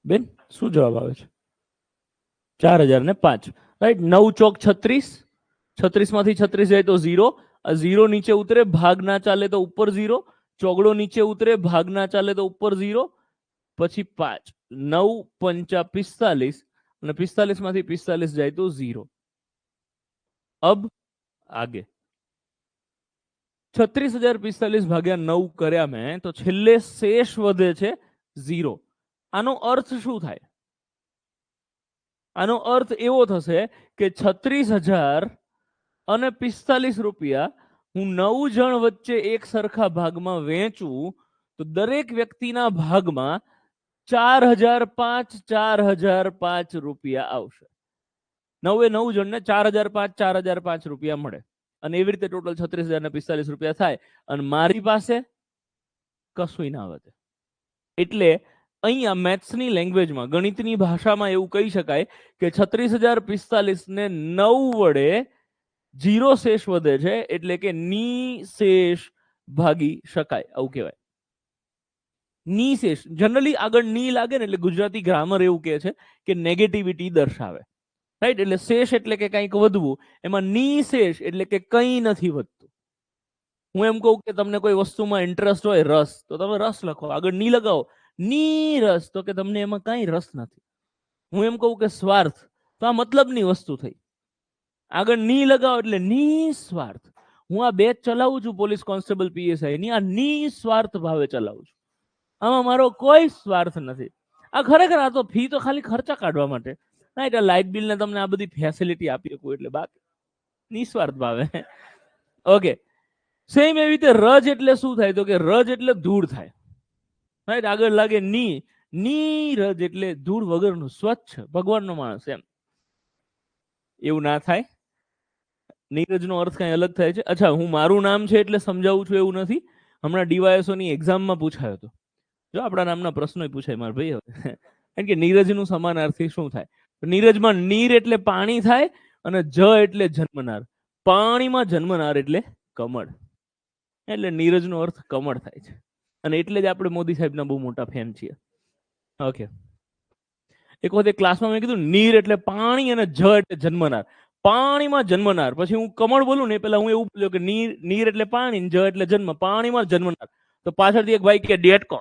બેન શું જવાબ આવે છે? 4005, રાઈટ. 9 ચોક 36, 36 માંથી 36 જાય તો 0, આ 0 નીચે ઉતરે, ભાગ ના ચાલે તો ઉપર 0, ચોગડો નીચે ઉતરે, ભાગ ના ચાલે તો ઉપર 0, પછી 5, 9 पंचा 45 અને 45 માંથી 45 જાય તો 0. अब आगे 36,045 ભાગ્યા 9 કર્યા મેં, તો છેલ્લે શેષ વધે છે 0. આનો અર્થ શું થાય? આનો અર્થ એવો થશે કે 36,045 રૂપિયા હું 9 જણ વચ્ચે એક સરખા ભાગમાં વેચું તો દરેક વ્યક્તિના ભાગમાં 4,005 રૂપિયા આવશે. 9 જણને 4,005 રૂપિયા મળે અને એવી રીતે ટોટલ 36,045 રૂપિયા થાય અને મારી પાસે કશું ના વધે. એટલે અહીંયા મેથ્સની લેંગ્વેજમાં, ગણિતની ભાષામાં એવું કહી શકાય કે 36,045 ને 9 વડે 0 શેષ વધે છે, એટલે કે નિશેષ ભાગી શકાય, આવું કહેવાય. નિશેષ જનરલી આગળ ની લાગે ને એટલે ગુજરાતી ગ્રામર એવું કહે છે કે નેગેટિવિટી દર્શાવે, રાઈટ. એટલે શેષ એટલે કે કંઈક વધવું, એમાં નિશેષ એટલે કે કંઈ નથી વધતું. હું એમ કહું કે તમને કોઈ વસ્તુમાં ઇન્ટરેસ્ટ હોય, રસ, તો તમે રસ લખો, આગળ ની લગાવો, ની રસ, તો કે તમને એમાં કાંઈ રસ નથી. હું એમ કહું કે સ્વાર્થ, તો આ મતલબની વસ્તુ થઈ, આગળ ની લગાવો એટલે નિસ્વાર્થ. હું આ બેચ ચલાવું છું પોલીસ કોન્સ્ટેબલ પીએસઆઈ ની, આ નિસ્વાર્થ ભાવે ચલાવું છું, આમાં મારો કોઈ સ્વાર્થ નથી. આ ખરેખર આ તો ફી તો ખાલી ખર્ચા કાઢવા માટે, રાઈટ. આ લાઇટ બિલ ને તમને આ બધી ફેસિલિટી આપી શકું એટલે બાકી નિસ્વાર્થ ભાવે. ઓકે, સેમ એવી રીતે રજ એટલે શું થાય? તો કે રજ એટલે ધૂળ થાય, રાઈટ. આગળ લાગે ની, ની રજ એટલે ધૂળ વગરનું સ્વચ્છ ભગવાનનો માણસ, એમ. એવું ના થાય, નીરજનો અર્થ કઈ અલગ થાય છે. અચ્છા, હું મારું નામ છે એટલે સમજાવું છું એવું નથી. હમણાં ડીવાયએસઓ ની એક્ઝામમાં પૂછાયો હતો, જો આપણા નામના પ્રશ્નો પૂછાય મારા ભાઈ હવે. કારણ કે નીરજનું સમાનાર્થી શું થાય? નીરજમાં નીર એટલે પાણી થાય અને જ એટલે જન્મનાર, પાણીમાં જન્મનાર એટલે કમળ, એટલે નીરજનો અર્થ કમળ થાય છે. અને એટલે જ આપણે મોદી સાહેબના બહુ મોટા ફેન છીએ. ઓકે, એક વખતે ક્લાસમાં મેં કીધું નીર એટલે પાણી અને જ એટલે જન્મનાર, પાણીમાં જન્મનાર. પછી હું કમળ બોલું ને પેલા હું એવું બોલ્યો કે નીર, નીર એટલે પાણી, જ એટલે જન્મ, પાણીમાં જન્મનાર. તો પાછળથી એક ભાઈ કે ડેટકો.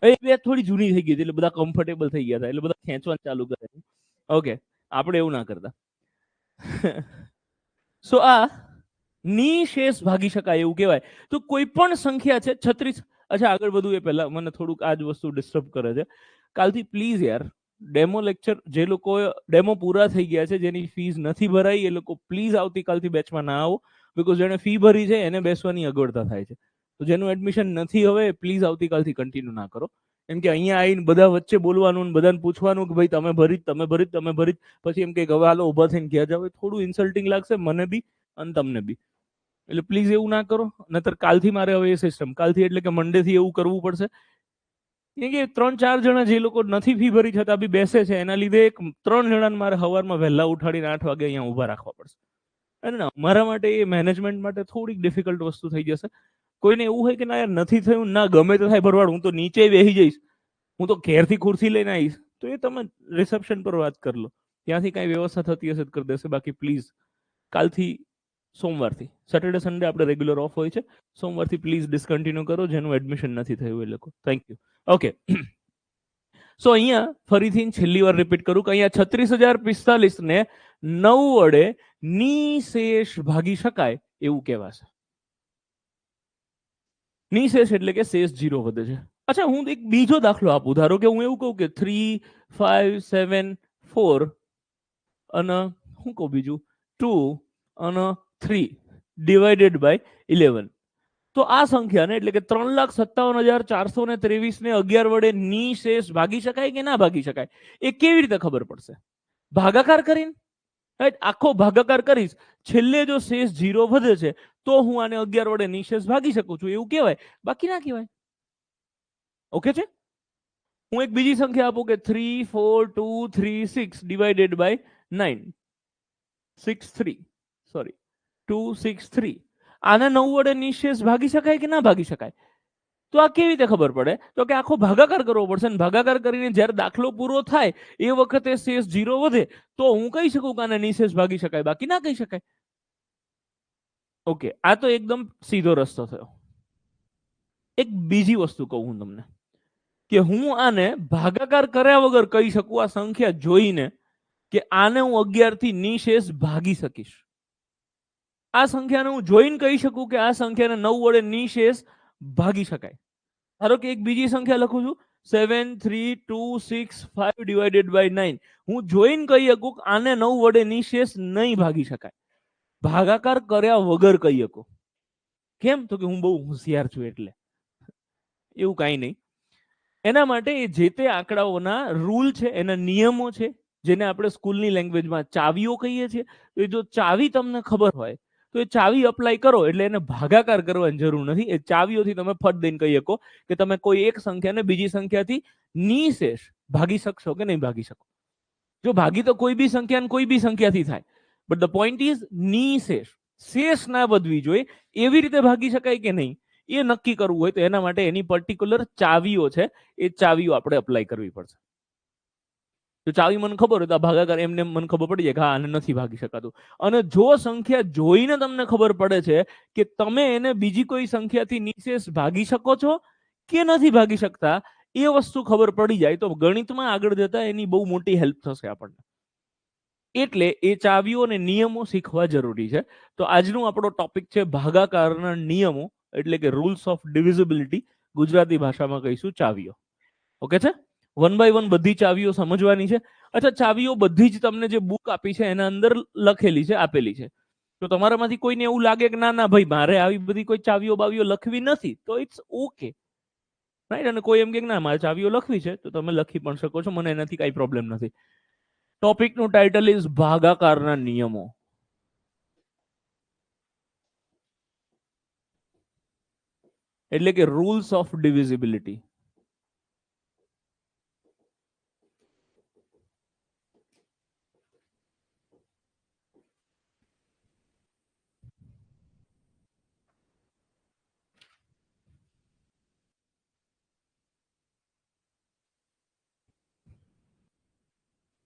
એ બે થોડી જૂની થઈ ગઈ હતી એટલે બધા કમ્ફર્ટેબલ થઈ ગયા હતા, એટલે બધા ખેંચવાનું ચાલુ કરે. ઓકે, આપણે એવું ના કરતા. સો આ નિશેષ ભાગી શકાય એવું કહેવાય. તો કોઈ પણ સંખ્યા છે 36. અચ્છા, આગળ વધુ એ પહેલા મને થોડુંક આ જ વસ્તુ ડિસ્ટર્બ કરે છે. કાલથી પ્લીઝ યાર ડેમો લેક્ચર, જે લોકો ડેમો પૂરા થઈ ગયા છે, જેની ફીસ નથી ભરાઈ, એ લોકો પ્લીઝ આવતીકાલથી બેચમાં ના આવો, બીકોઝ જેને ફી ભરી છે એને બેસવાની અગવડતા થાય છે. તો જેનું એડમિશન નથી હવે, પ્લીઝ આવતીકાલથી કન્ટિન્યુ ના કરો. કેમ કે અહીંયા આવીને બધા વચ્ચે બોલવાનું, બધાને પૂછવાનું કે ભાઈ તમે ભરી, તમે ભરી, તમે ભરી, પછી એમ કે હવે હાલો ઉભા થઈને ઘેર જાવ, થોડું ઇન્સલ્ટિંગ લાગશે મને બી અને તમને બી. એટલે પ્લીઝ એવું ના કરો, નહીતર કાલથી મારે હવે એ સિસ્ટમ, કાલથી એટલે કે મંડે થી એવું કરવું પડશે. કેમ કે 3-4 જણા જે લોકો નથી ફી ભરી છતાં બી બેસે છે, એના લીધે 3 જણાને મારે સવારમાં વહેલા ઉઠાડીને 8 વાગે અહીંયા ઊભા રાખવા પડશે. અને અમારા માટે એ મેનેજમેન્ટ માટે થોડીક ડિફિકલ્ટ વસ્તુ થઈ જશે. કોઈને એવું હોય કે ના યાર નથી થયું, ના ગમે તે થાય ભરવાડ, હું તો નીચે બેસી જઈશ, હું તો ઘેરથી ખુરશી લઈને આવીશ, તો એ તમે રિસેપ્શન પર વાત કરી લો, ત્યાંથી કઈ વ્યવસ્થા થતી હશે તો કરી દેશે. બાકી પ્લીઝ કાલથી, સોમવારથી, સેટરડે સન્ડે આપણે રેગ્યુલર ઓફ હોય છે, સોમવારથી પ્લીઝ ડિસકન્ટિન્યુ કરો જેનું એડમિશન નથી થયું એ લોકો. Thank you. ઓકે, સો અહીંયા ફરીથી છેલ્લી વાર રિપીટ કરું કે અહીંયા 36,045 ને 9 વડે નિશેષ ભાગી શકાય એવું કહેવાશે. નિશેષ એટલે કે શેષ 0 વધે છે. અચ્છા, હું એક બીજો દાખલો આપું. ધારો કે હું એવું કહું કે 3, 5, 7, 4 અને હું કહું બીજું 2 અને 3 ડિવાઇડેડ બાય 11. તો આ સંખ્યાને એટલે કે 3,57,423 ને 11 વડે નિશેષ ભાગી શકાય કે ના ભાગી શકાય, એ કેવી રીતે ખબર પડશે? ભાગાકાર કરીને, રાઈટ. આખો ભાગાકાર કરીશ, છેલ્લે જો શેષ 0 વધે છે તો હું આને 11 વડે નિશેષ ભાગી શકું છું એવું કહેવાય, બાકી ના કહેવાય. ઓકે છે? હું એક બીજી સંખ્યા આપું કે 3, 4, 2, 3, 6 ડિવાઇડેડ બાય 9, 6, 3, સોરી 2, 6, 3. આને 9 વડે નિશેષ ભાગી શકાય કે ના ભાગી શકાય? તો આ કેવી રીતે ખબર પડે? તો કે આખો ભાગાકાર કરવો પડશે ને ભાગાકાર કરીને જ્યારે દાખલો પૂરો થાય એ વખતે શેષ 0 વધે તો હું કહી શકું કે આને નિશેષ ભાગી શકાય, બાકી ના કહી શકાય. ઓકે, આ તો એકદમ સીધો રસ્તો થયો. એક બીજી વસ્તુ કહું હું તમને કે હું આને ભાગાકાર કર્યા વગર કહી શકું આ સંખ્યા જોઈને કે આને હું 11 થી નિશેષ ભાગી શકીશ. આ સંખ્યાને હું જોઈને કહી શકું કે આ સંખ્યાને 9 વડે નિશેષ ભાગી શકાય. ધારો કે એક બીજી સંખ્યા લખું છું 73265 ડિવાઇડેડ બાય 9. હું જોઈને કહી શકું કે આને 9 વડે નિશેષ નહીં ભાગી શકાય. ભાગાકાર કર્યા વગર કહી શકું. કેમ? તો કે હું બહુ હોશિયાર છું એટલે. એવું કાંઈ નહીં. એના માટે જે તે આંકડાઓના રૂલ છે, એના નિયમો છે, જેને આપણે સ્કૂલની લેંગ્વેજમાં ચાવીઓ કહીએ છીએ. તો એ જો ચાવી તમને ખબર હોય તો એ ચાવી અપ્લાય કરો એટલે એને ભાગાકાર કરવાની જરૂર નથી. એ ચાવીઓથી તમે ફટ દઈને કહી શકો કે તમે કોઈ એક સંખ્યાને બીજી સંખ્યાથી નિશેષ ભાગી શકશો કે નહીં ભાગી શકો. જો ભાગી તો કોઈ બી સંખ્યાને કોઈ બી સંખ્યાથી થાય, બટ ધ પોઈન્ટ ઇઝ નિશેષ, શેષ ના વધવી જોઈએ એવી રીતે ભાગી શકાય કે નહીં એ નક્કી કરવું હોય તો એના માટે એની પર્ટિક્યુલર ચાવીઓ છે, એ ચાવીઓ આપણે અપ્લાય કરવી પડશે. તો ચાવી મને ખબર હોય તો ભાગાકાર એમને મને ખબર પડી જાય કે હા આને નથી ભાગી શકાતું. અને જો સંખ્યા જોઈને તમને ખબર પડે છે કે તમે એને બીજી કોઈ સંખ્યાથી નિશેષ ભાગી શકો છો કે નથી ભાગી શકતા, એ વસ્તુ ખબર પડી જાય તો ગણિતમાં આગળ જતા એની બહુ મોટી હેલ્પ થશે આપણને. એટલે એ ચાવીઓ અને નિયમો શીખવા જરૂરી છે. તો આજનો આપણો ટોપિક છે ભાગાકારના નિયમો, એટલે કે રૂલ્સ ઓફ ડિવિઝિબિલિટી. ગુજરાતી ભાષામાં કહીશું ચાવીઓ. ઓકે છે? વન બાય વન બધી ચાવીઓ સમજવાની છે. અચ્છા, ચાવીઓ બધી જ તમને જે બુક આપી છે એના અંદર લખેલી છે, આપેલી છે. તો તમારામાંથી કોઈને એવું લાગે કે ના ના ભાઈ મારે આવી બધી કોઈ ચાવીઓ બાવીઓ લખવી નથી, તો ઇટ્સ ઓકે, રાઈટ. અને કોઈ એમ કે ના મારે ચાવીઓ લખવી છે તો તમે લખી પણ શકો છો, મને એનાથી કઈ પ્રોબ્લેમ નથી. ટોપિકનું ટાઇટલ ઇઝ ભાગાકારના નિયમો. એટલે કે રૂલ્સ ઓફ ડિવિઝિબિલિટી.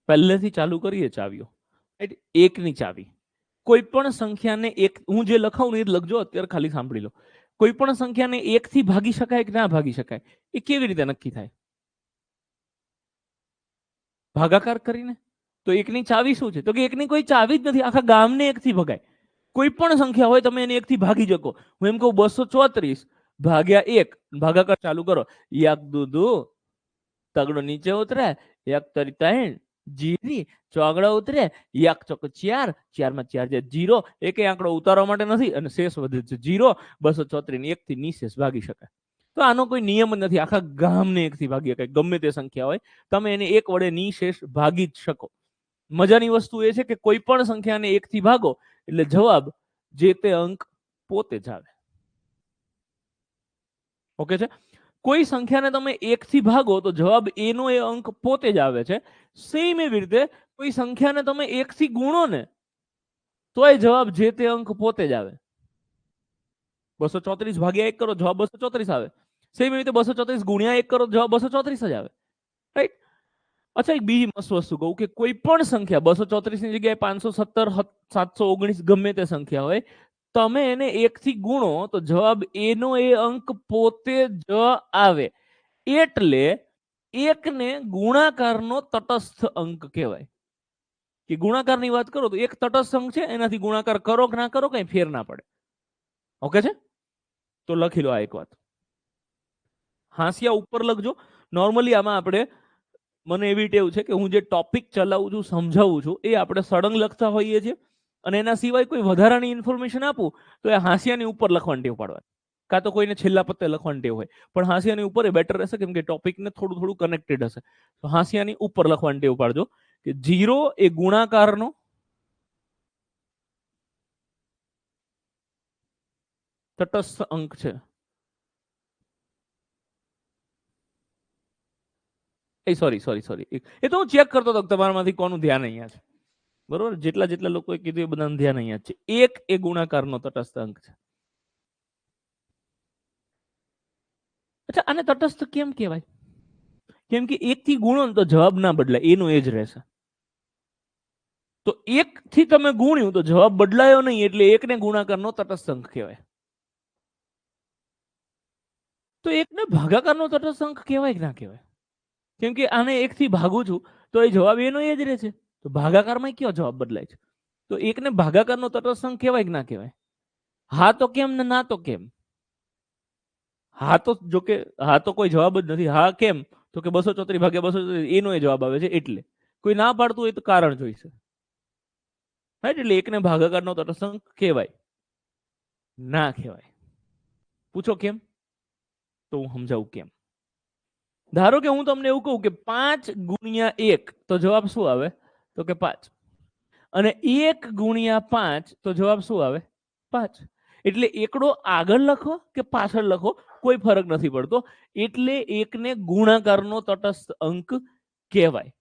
પહેલેથી ચાલુ કરીએ ચાવીઓ. એકની ચાવી, કોઈ પણ સંખ્યાને એક, હું જે લખાવું એ જ લખજો, અત્યારે ખાલી સાંભળી લો. કોઈ પણ સંખ્યાને એક થી ભાગી શકાય કે ના ભાગી શકાય એ કેવી રીતે નક્કી થાય? ભાગાકાર કરીને. તો એકની ચાવી શું છે? તો કે એકની કોઈ ચાવી જ નથી, આખા ગામને એકથી ભગાય. કોઈ પણ સંખ્યા હોય તમે એને એકથી ભાગી શકો. હું એમ કહું 234 ભાગ્યા 1, ભાગાકાર ચાલુ કરો. yak દુ દુ, તગડો નીચે ઉતરે, 1 તરી 3, જીરી ચોગડો ઉતરે, 1 ચોક 4, 4 માં 4 છે 0, એકે આંકડો ઉતારવા માટે નથી અને શેષ વધે છે 0. 234 ને 1 થી નિશેષ ભાગી શકાય. તો આનો કોઈ નિયમ જ નથી, આખા ગામને એકથી ભાગી શકાય, ગમે તે સંખ્યા હોય તમે એને એક વડે નિશેષ ભાગી જ શકો. મજાની વસ્તુ એ છે કે કોઈ પણ સંખ્યાને એકથી ભાગો એટલે જવાબ જે તે અંક પોતે જ આવે. ઓકે છે? કોઈ સંખ્યાને તમે એકથી ભાગો તો જવાબ એનો એ અંક પોતે જ આવે છે. સેમ એવી રીતે કોઈ સંખ્યાને તમે એકથી ગુણો ને તો એ જવાબ જે તે અંક પોતે જ આવે. 234 ભાગ્યા 1 કરો જવાબ 234 આવે. સેમ એવી રીતે 234 ગુણ્યા 1 કરો જવાબ 234 જ આવે, રાઈટ? અચ્છા, એક બીજી મસ્ત વસ્તુ કહું કે કોઈ પણ સંખ્યા 234 ની જગ્યાએ 517, 719 ગમે તે સંખ્યા હોય, તમે એને 1 થી ગુણો તો જવાબ એનો એ અંક પોતે જ આવે. એટલે એકને ગુણાકારનો તટસ્થ અંક કહેવાય. કે ગુણાકારની વાત કરો તો એક તટસ્થ અંક છે, એનાથી ગુણાકાર કરો કે ના કરો કઈ ફેર ના પડે. ઓકે છે? તો લખી લો આ એક વાત. હાંસિયા ઉપર લખજો. નોર્મલી આમાં આપણે, મને એવી ટેવ છે કે હું જે ટોપિક ચલાવું છું, સમજાવું છું, એ આપણે સળંગ લખતા હોઈએ છીએ અને એના સિવાય કોઈ વધારાની ઇન્ફોર્મેશન આપું તો એ હાંસિયાની ઉપર લખવાની ટેવ પાડવાની. કાં તો કોઈને છેલ્લા પત્તે લખવાની ટેવ હોય, પણ હાંસિયાની ઉપર એ બેટર રહેશે કેમ કે ટોપિકને થોડું થોડું કનેક્ટેડ હશે. તો હાંસિયાની ઉપર લખવાની ટેવ પાડજો કે 0 એ ગુણાકારનો તટસ્થ અંક છે. સોરી, એ તો હું ચેક કરતો હતો તમારામાંથી કોનું ધ્યાન અહીંયા છે. બરોબર, જેટલા જેટલા લોકોએ કીધું એ બધાનું ધ્યાન અહીંયા છે. 1 એ ગુણાકારનો તટસ્થ અંક છે. અચ્છા, આને તટસ્થ કેમ કહેવાય? કેમ કે એક થી ગુણો ને તો જવાબ ના બદલાય, એનો એ જ રહેશે. તો એક થી તમે ગુણ્યું તો જવાબ બદલાયો નહીં, એટલે એકને ગુણાકારનો તટસ્થ અંક કહેવાય. તો એકને ભાગાકારનો તટસ્થ અંક કહેવાય કે ના કહેવાય? કેમ કે આને એક થી ભાગું છું તો એ જવાબ એનો એ જ રહે છે. તો ભાગાકારમાં કયો જવાબ બદલાય છે? તો એકને ભાગાકારનો તટસ્થ અંક કહેવાય કે ના કહેવાય? હા તો કેમ ને ના તો કેમ? હા તો જો કે હા તો કોઈ જવાબ જ નથી. હા કેમ? તો કે 234 ભાગ્યા 234 એનો એ જવાબ આવે છે એટલે. કોઈ ના પાડતું હોય તો કારણ જોઈશે. રાઈટ? એટલે એકને ભાગાકારનો તટસ્થ અંક કહેવાય? ના કહેવાય. પૂછો કેમ? તો હું સમજાવું કેમ. ધારો કે હું તમને એવું કહું કે 5 ગુણ્યા 1 તો જવાબ શું આવે? તો કે 5. અને 1 ગુણ્યા 5 તો જવાબ શું આવે? 5. એટલે એકડો આગળ લખો કે પાછળ લખો કોઈ ફરક નથી પડતો, એટલે એકને ગુણાકારનો તટસ્થ અંક કહેવાય.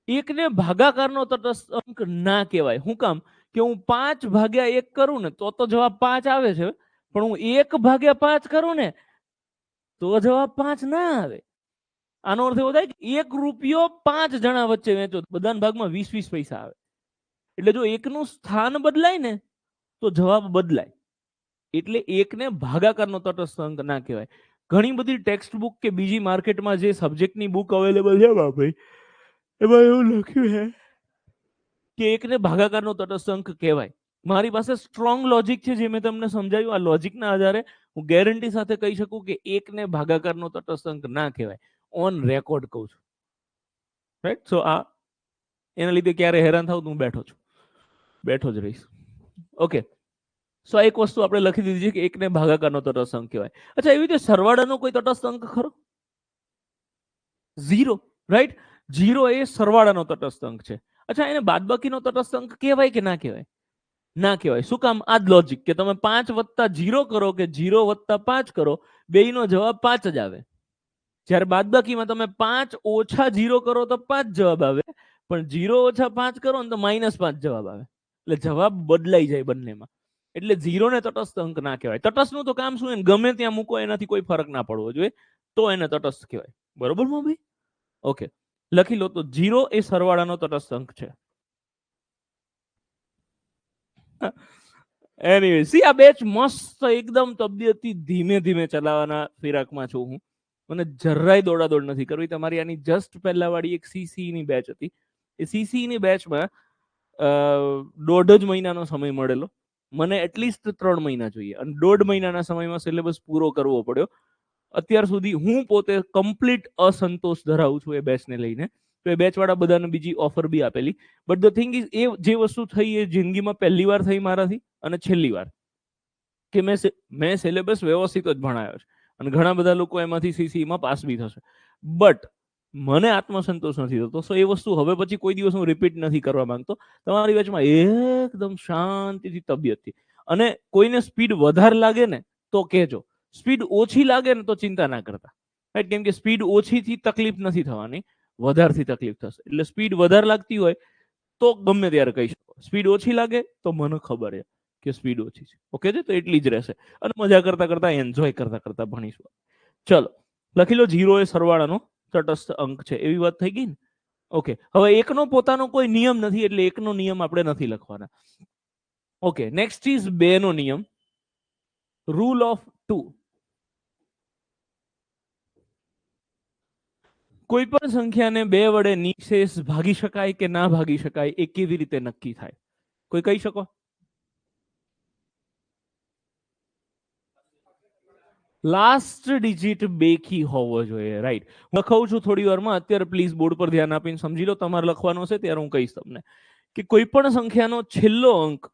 એકને ભાગાકારનો તટસ્થ અંક ના કહેવાય. શું કામ? કે હું 5 ભાગ્યા 1 કરું ને તો જવાબ 5 આવે છે, પણ હું 1 ભાગ્યા 5 કરું ને તો જવાબ 5 ના આવે. આનો અર્થ એવો થાય કે 1 રૂપિયો 5 જણા વચ્ચે વેચો, બધાના ભાગમાં 20-20 પૈસા આવે. એટલે જો એકનું સ્થાન બદલાય ને તો જવાબ બદલાય. એટલે એકને ભાગાકારનો તટસ્થ અંક ના કહેવાય. ઘણી બધી ટેક્સ્ટ બુક કે બીજી માર્કેટમાં જે સબ્જેક્ટની બુક અવેલેબલ છે ભાઈ, એમાં એવું લખ્યું છે કે એકને ભાગાકારનો તટસ્થ અંક કહેવાય. મારી પાસે સ્ટ્રોંગ લોજિક છે જે મેં તમને સમજાવ્યું. આ લોજિકના આધારે હું ગેરંટી સાથે કહી શકું કે એકને ભાગાકારનો તટસ્થ અંક ના કહેવાય. ઓન રેકોર્ડ કહું છું. રાઈટ? સો આ એના લીધે ક્યારે હેરાન થાવ તો હું બેઠો જ રહીશ. ઓકે, સો એક વસ્તુ આપણે લખી દીધી છે કે એકને ભાગાકારનો તટસ્થ અંક કહેવાય. અચ્છા, એવી રીતે સરવાળાનો કોઈ તટસ્થ અંક ખરો? 0. રાઈટ? 0 એ સરવાળાનો તટસ્થ અંક છે. અચ્છા, એને બાદબાકીનો તટસ્થ અંક કહેવાય કે ના કહેવાય? ના કહેવાય. શું કામ? આ જ લોજિક કે તમે 5 વત્તા 0 કરો કે 0 વત્તા 5 કરો, બેયનો જવાબ 5 જ આવે. જ્યારે બાદબાકીમાં તમે 5 ઓછા 0 કરો તો 5 જવાબ આવે, પણ 0 ઓછા 5 કરો ને તો -5 જવાબ આવે. એટલે જવાબ બદલાઈ જાય બંનેમાં. એટલે 0 ને તટસ્થ અંક ના કહેવાય. તટસ્થનું તો કામ શું? એને ગમે ત્યાં મૂકો, એનાથી કોઈ ફરક ના પડવો જોઈએ, તો એને તટસ્થ કહેવાય. બરોબર ભાઈ? ઓકે, લખી લો તો 0 એ સરવાળાનો તટસ્થ અંક છે. એનીવે, સી આ બેચ મસ્ત એકદમ તબિયતથી ધીમે ધીમે ચલાવવાના ફિરાકમાં છું હું. મને જરાય દોડાદોડ નથી કરવી. તમારી આની જસ્ટ પહેલા વાળી એક સીસી ની બેચ હતી. એ સીસી ની બેચમાં 1.5 મહિનાનો સમય મળેલો. મને એટલીસ્ટ 3 મહિના જોઈએ અને 1.5 મહિનાના સમયમાં સિલેબસ પૂરો કરવો પડ્યો. અત્યાર સુધી હું પોતે કમ્પ્લીટ અસંતોષ ધરાવું છું એ બેચને લઈને. તો એ બેચ વાળા બધાને બીજી ઓફર બી આપેલી. બટ ધ થિંગ ઇઝ, એ જે વસ્તુ થઈ એ જિંદગીમાં પહેલી વાર થઈ મારાથી, અને છેલ્લી વાર કે મેં સિલેબસ વ્યવસ્થિત જ ભણાયો છે અને ઘણા બધા લોકો એમાંથી સીસીમાં પાસ બી થશે. બટ મને આત્મસંતોષ નથી થતો. સો એ વસ્તુ હવે પછી કોઈ દિવસ હું રિપીટ નથી કરવા માંગતો. તમારી બેચમાં એકદમ શાંતિથી તબિયતથી, અને કોઈને સ્પીડ વધારે લાગે ને તો કહેજો, સ્પીડ ઓછી લાગે ને તો ચિંતા ના કરતા. રાઈટ? કેમ કે સ્પીડ ઓછીથી તકલીફ નથી થવાની, વધારથી તકલીફ થશે. એટલે સ્પીડ વધારે લાગતી હોય તો ગમે ત્યારે કહી શકો. સ્પીડ ઓછી લાગે તો મને ખબર છે કે સ્પીડ ઓછી છે. ઓકે છે? તો એટલી જ રહેશે અને મજા કરતા કરતા, એન્જોય કરતા કરતા ભણીશું. ચલો, લખી લો 0 એ સરવાળાનો તટસ્થ અંક છે. એવી વાત થઈ ગઈ ને? ઓકે, હવે એકનો પોતાનો કોઈ નિયમ નથી, એટલે એકનો નિયમ આપણે નથી લખવાના. ઓકે, નેક્સ્ટ ઇઝ 2 નો નિયમ, રૂલ ઓફ 2. કોઈ પણ સંખ્યાને 2 વડે નિશેષ ભાગી શકાય કે ના ભાગી શકાય એ કેવી રીતે નક્કી થાય? કોઈ કહી શકો? લાસ્ટ ડિજિટ બેકી હોવો જોઈએ. રાઈટ? હું લખાવું છું થોડી વારમાં. અત્યારે પ્લીઝ બોર્ડ પર ધ્યાન આપીને સમજી લો. તમારે લખવાનો છે ત્યારે હું કહીશ તમને કે કોઈ પણ સંખ્યાનો છેલ્લો અંક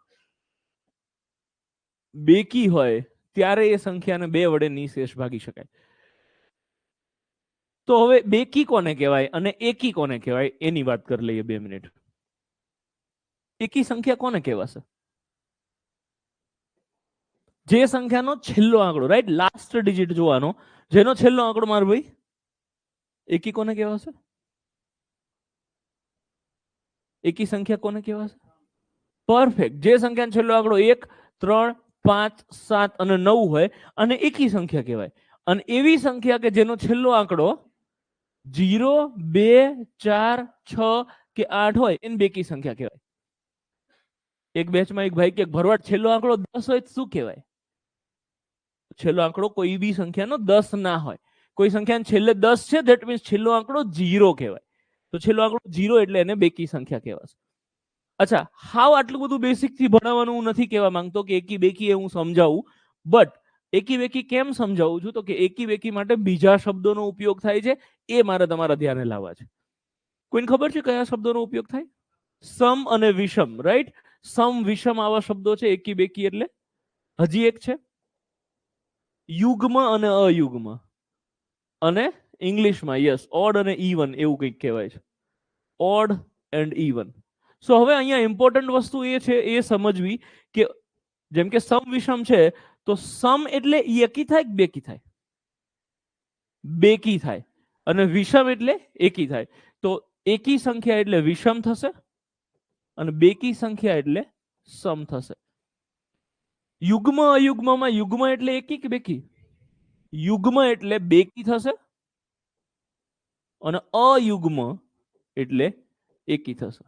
બેકી હોય ત્યારે એ સંખ્યાને 2 વડે નિશેષ ભાગી શકાય. તો હવે બેકી કોને કહેવાય અને એકી કોને કહેવાય એની વાત કરી લઈએ 2 મિનિટ. એકી સંખ્યા કોને કહેવાશે? જે સંખ્યાનો છેલ્લો આંકડો, રાઈટ, લાસ્ટ ડિજિટ જોવાનો, જેનો છેલ્લો આંકડો મારો ભાઈ એકી કોને કહેવાશે? એકી સંખ્યા કોને કહેવાશે? પરફેક્ટ. જે સંખ્યાનો છેલ્લો આંકડો 1, 3, 5, 7 અને 9 હોય અને એકી સંખ્યા કહેવાય. અને એવી સંખ્યા કે જેનો છેલ્લો આંકડો 0, 2, 4, 6 કે 8 હોય એને બેકી સંખ્યા કહેવાય. એક બેચમાં એક ભાઈ કે ભરવાડ છેલ્લો આંકડો 10 હોય શું કહેવાય? છેલ્લો આંકડો કોઈ બી સંખ્યાનો 10 ના હોય. કોઈ સંખ્યાને છેલ્લે 10 છે ધેટ મીન્સ છેલ્લો આંકડો 0 કહેવાય. તો છેલ્લો આંકડો 0 એટલે એને બેકી સંખ્યા કહેવાશે. અચ્છા, હાવ આટલું બધું બેસિક થી ભણાવવાનું હું નથી કહેવા માંગતો કે એકી બેકી એ હું સમજાવું, બટ એકી બેકી કેમ સમજાવું છું તો કે એકી બેકી માટે બીજા શબ્દોનો ઉપયોગ થાય છે, એ મારે તમારા ધ્યાને લાવવા છે. કોઈને ખબર છે કયા શબ્દોનો ઉપયોગ થાય? સમ અને વિષમ, રાઈટ? સમ વિષમ આવા શબ્દો છે એકી બેકી એટલે. હજી એક છે યુગ્મ અને અયુગ્મ, અને ઇંગ્લિશમાં યસ ઓડ અને ઇવન એવું કંઈક કહેવાય છે. Odd and even. સો હવે અહીંયા ઇમ્પોર્ટન્ટ વસ્તુ એ છે એ સમજવી કે જેમ કે સમ વિષમ છે તો સમ એટલે એકી થાય કે બેકી થાય? બેકી થાય. અને વિષમ એટલે એકી થાય. તો એકી સંખ્યા એટલે વિષમ થશે અને બેકી સંખ્યા એટલે સમ થશે. યુગ્મ અયુગ્મમાં યુગ્મ એટલે એકી કે બેકી? યુગ્મ એટલે બેકી થશે અને અયુગ્મ એટલે એકી થશે.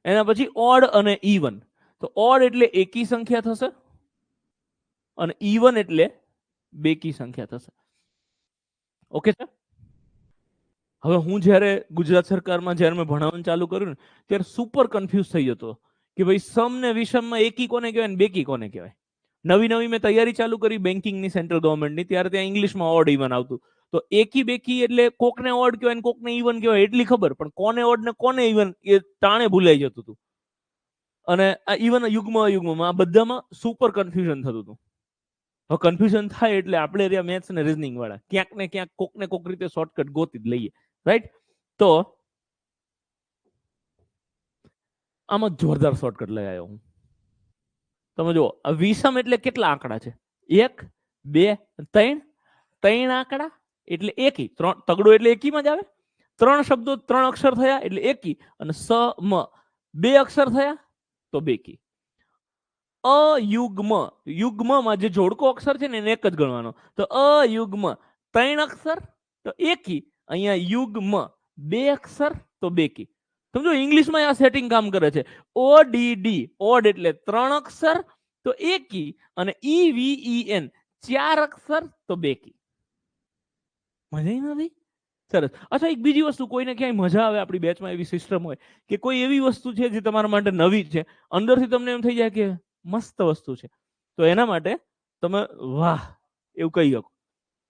એના પછી ઓડ અને ઇવન. તો ઓડ એટલે એકી સંખ્યા થશે અને ઇવન એટલે બેકી સંખ્યા થશે. ઓકે છે? હવે હું જ્યારે ગુજરાત સરકારમાં જ્યારે મેં ભણાવવાનું ચાલુ કર્યું ને ત્યારે સુપર કન્ફ્યુઝ થઈ જતો કે ભાઈ સમ ને વિષમમાં એકી કોને કહેવાય ને બેકી કોને કહેવાય. નવી નવી મેં તૈયારી ચાલુ કરી બેન્કિંગની સેન્ટ્રલ ગવર્મેન્ટની, ત્યારે ત્યાં ઇંગ્લિશમાં ઓડ ઇવન આવતું. તો એકી બેકી એટલે કોકને ઓડ કહેવાય ને કોકને ઇવન કહેવાય એટલી ખબર, પણ કોને ઓડ ને કોને ઇવન એ તાણે ભૂલાઈ જતું હતું. અને આ ઇવન યુગ્મ અયુગ્મમાં આ બધામાં સુપર કન્ફ્યુઝન થતું હતું. હવે કન્ફ્યુઝન થાય એટલે આપણે રહ્યા મેથ્સ ને રીઝનિંગ વાળા ક્યાંક ને ક્યાંક કોક ને કોક રીતે શોર્ટકટ ગોતી જ લઈએ, રાઈટ? તો આમાં જોરદાર શોર્ટકટ લઈ આવ્યો હું. તમે જુઓ, વિષમ એટલે કેટલા આંકડા છે? 1, 2, 3. 3 આંકડા એટલે એકી. 3 તગડો એટલે એકીમાં જ આવે. 3 શબ્દો 3 અક્ષર થયા એટલે એકી, અને સ મ 2 અક્ષર થયા તો બેકી. અયુગ્મ, યુગ્મમાં જે જોડકો અક્ષર છે ને એને એક જ ગણવાનો. તો અયુગ્મ 3 અક્ષર તો એકી, અહીંયા યુગ્મ 2 અક્ષર તો બેકી. સમજો ઇંગ્લિશમાં આ સેટિંગ કામ કરે છે. ઓડીડી ઓડ એટલે 3 અક્ષર તો એકી, અને ઈવીઈએન 4 અક્ષર તો બેકી. મજા નથી? સરસ. અચ્છા, એક બીજી વસ્તુ, કોઈને ક્યાંય મજા આવે આપણી બેચમાં એવી સિસ્ટમ હોય કે કોઈ એવી વસ્તુ છે જે તમારા માટે નવી છે, અંદરથી તમને એમ થઈ જાય કે મસ્ત વસ્તુ છે, તો એના માટે તમે વાહ એવું કહી શકો.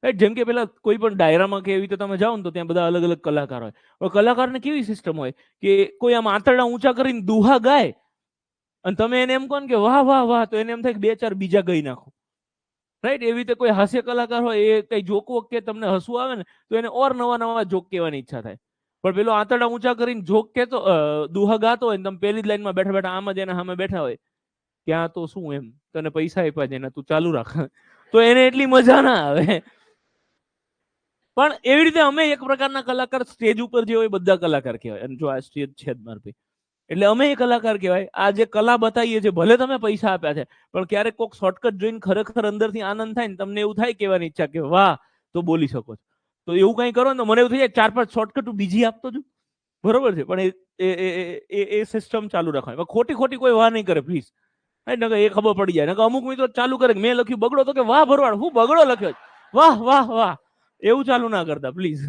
રાઈટ? જેમ કે પેલા કોઈ પણ ડાયરામાં કે એવી રીતે તમે જાઓ ને તો ત્યાં બધા અલગ અલગ કલાકાર હોય. હવે કલાકારને કેવી સિસ્ટમ હોય કે કોઈ આમ આંતરડા ઊંચા કરીને દુહા ગાય અને તમે એને એમ કહો ને કે વાહ વાહ વાહ, તો એને એમ થાય કે 2-4 બીજા ગઈ નાખો. રાઈટ? એવી રીતે કોઈ હાસ્ય કલાકાર હોય, એ કઈ જોક વોક કે તમને હસવું આવે ને તો એને ઓર નવા નવા જોક કહેવાની ઈચ્છા થાય. પણ પેલો આંતરડા ઊંચા કરીને જોક કહેતો દુહા ગાતો હોય ને તમે પહેલી જ લાઈનમાં બેઠા બેઠા આમ જ એના સામે બેઠા હોય, ત્યાં તો શું એમ તને પૈસા આપ્યા છે ને તું ચાલુ રાખ, તો એને એટલી મજા ના આવે. પણ એવી રીતે અમે એક પ્રકારના કલાકાર, સ્ટેજ ઉપર જે હોય બધા કલાકાર કહેવાય. અને જો આ સ્ટેજ છે જ માર ભાઈ, એટલે અમે એ કલાકાર કહેવાય. આ જે કલા બતાવીએ છીએ, ભલે તમે પૈસા આપ્યા છે, પણ ક્યારેક કોઈક શોર્ટકટ જોઈને ખરેખર અંદરથી આનંદ થાય ને તમને એવું થાય કહેવાની ઈચ્છા કે વાહ, તો બોલી શકો છો. તો એવું કંઈ કરો ને તો મને એવું થઈ જાય 4-5 શોર્ટકટ બીજી આપતો છું. બરોબર છે, પણ એ સિસ્ટમ ચાલુ રાખવાની. ખોટી ખોટી કોઈ વાહ નહીં કરે પ્લીઝ. એ ખબર પડી જાય. અમુક મિત્રો ચાલુ કરે મેં લખ્યું બગડો, તો કે વાહ ભરવાડ હું બગડો લખ્યો, વાહ વાહ વાહ, એવું ચાલુ ના કરતા પ્લીઝ.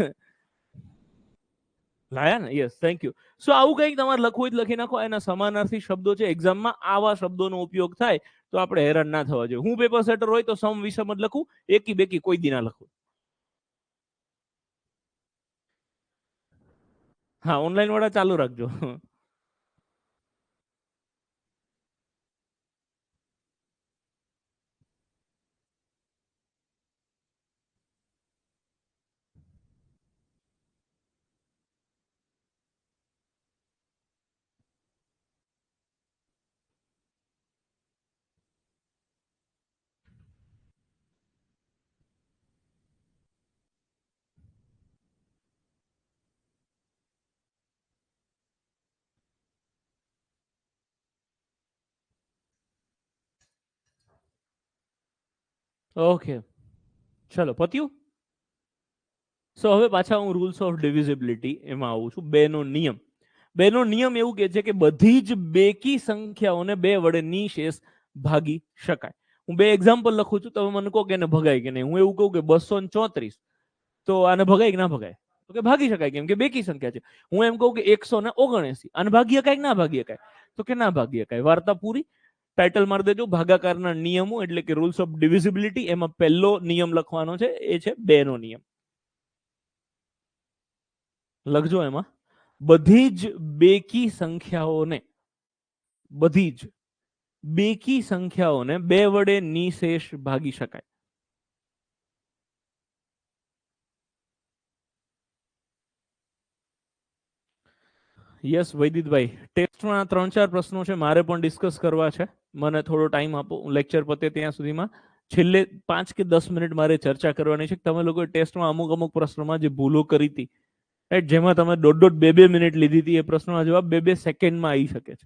લાયા ને? Yes, thank you. સો આવું કંઈક તમારે લખવું હોય લખી નાખો. એના સમાનાર્થી શબ્દો છે, એક્ઝામમાં આવા શબ્દોનો ઉપયોગ થાય તો આપણે હેરાન ના થવા જોઈએ. હું પેપર સેટર હોય તો સમ વિષમ જ લખું, એકી બેકી કોઈ દી ના લખું. હા, ઓનલાઈન વાળા ચાલુ રાખજો. ઓકે, ચલો પત્યું. સો હવે પાછા હું રૂલ્સ ઓફ ડિવિઝિબિલિટી એમાં આવું છું. બેનો નિયમ. બેનો નિયમ એવું કહે છે કે બધી જ બેકી સંખ્યાઓને બે વડે નિશેષ ભાગી શકાય. હું બે એક્ઝામ્પલ લખું છું, તમે મને કહો કે એને ભગાય કે નહીં. હું એવું કહું કે 234, તો આને ભગાય કે ના ભગાય? તો કે ભાગી શકાય, કેમ કે બેકી સંખ્યા છે. હું એમ કહું કે 179, આને ભાગી શકાય કે ના ભાગી શકાય? તો કે ના ભાગી શકાય. વાર્તા પૂરી. ટાઇટલ મારી દેજો ભાગાકારના નિયમો, એટલે કે રૂલ્સ ઓફ ડિવિઝિબિલિટી. એમાં પહેલો નિયમ લખવાનો છે, એ છે બેનો નિયમ. લખજો એમાં બધી જ બેકી સંખ્યાઓને બે વડે નિશેષ ભાગી શકાય. યસ વૈદિતભાઈ, ટેસ્ટમાં 3-4 પ્રશ્નો છે, મારે પણ ડિસ્કસ કરવા છે. મને થોડો ટાઈમ આપો, લેક્ચર પતે ત્યાં સુધીમાં. છેલ્લે 5 કે 10 મિનિટ મારે ચર્ચા કરવાની છે. તમે લોકો ટેસ્ટમાં અમુક પ્રશ્નોમાં જે ભૂલો કરી હતી, રાઈટ, જેમાં તમે 1.5-2 મિનિટ લીધી હતી, એ પ્રશ્નોના જવાબ 2-2 સેકન્ડમાં આવી શકે છે.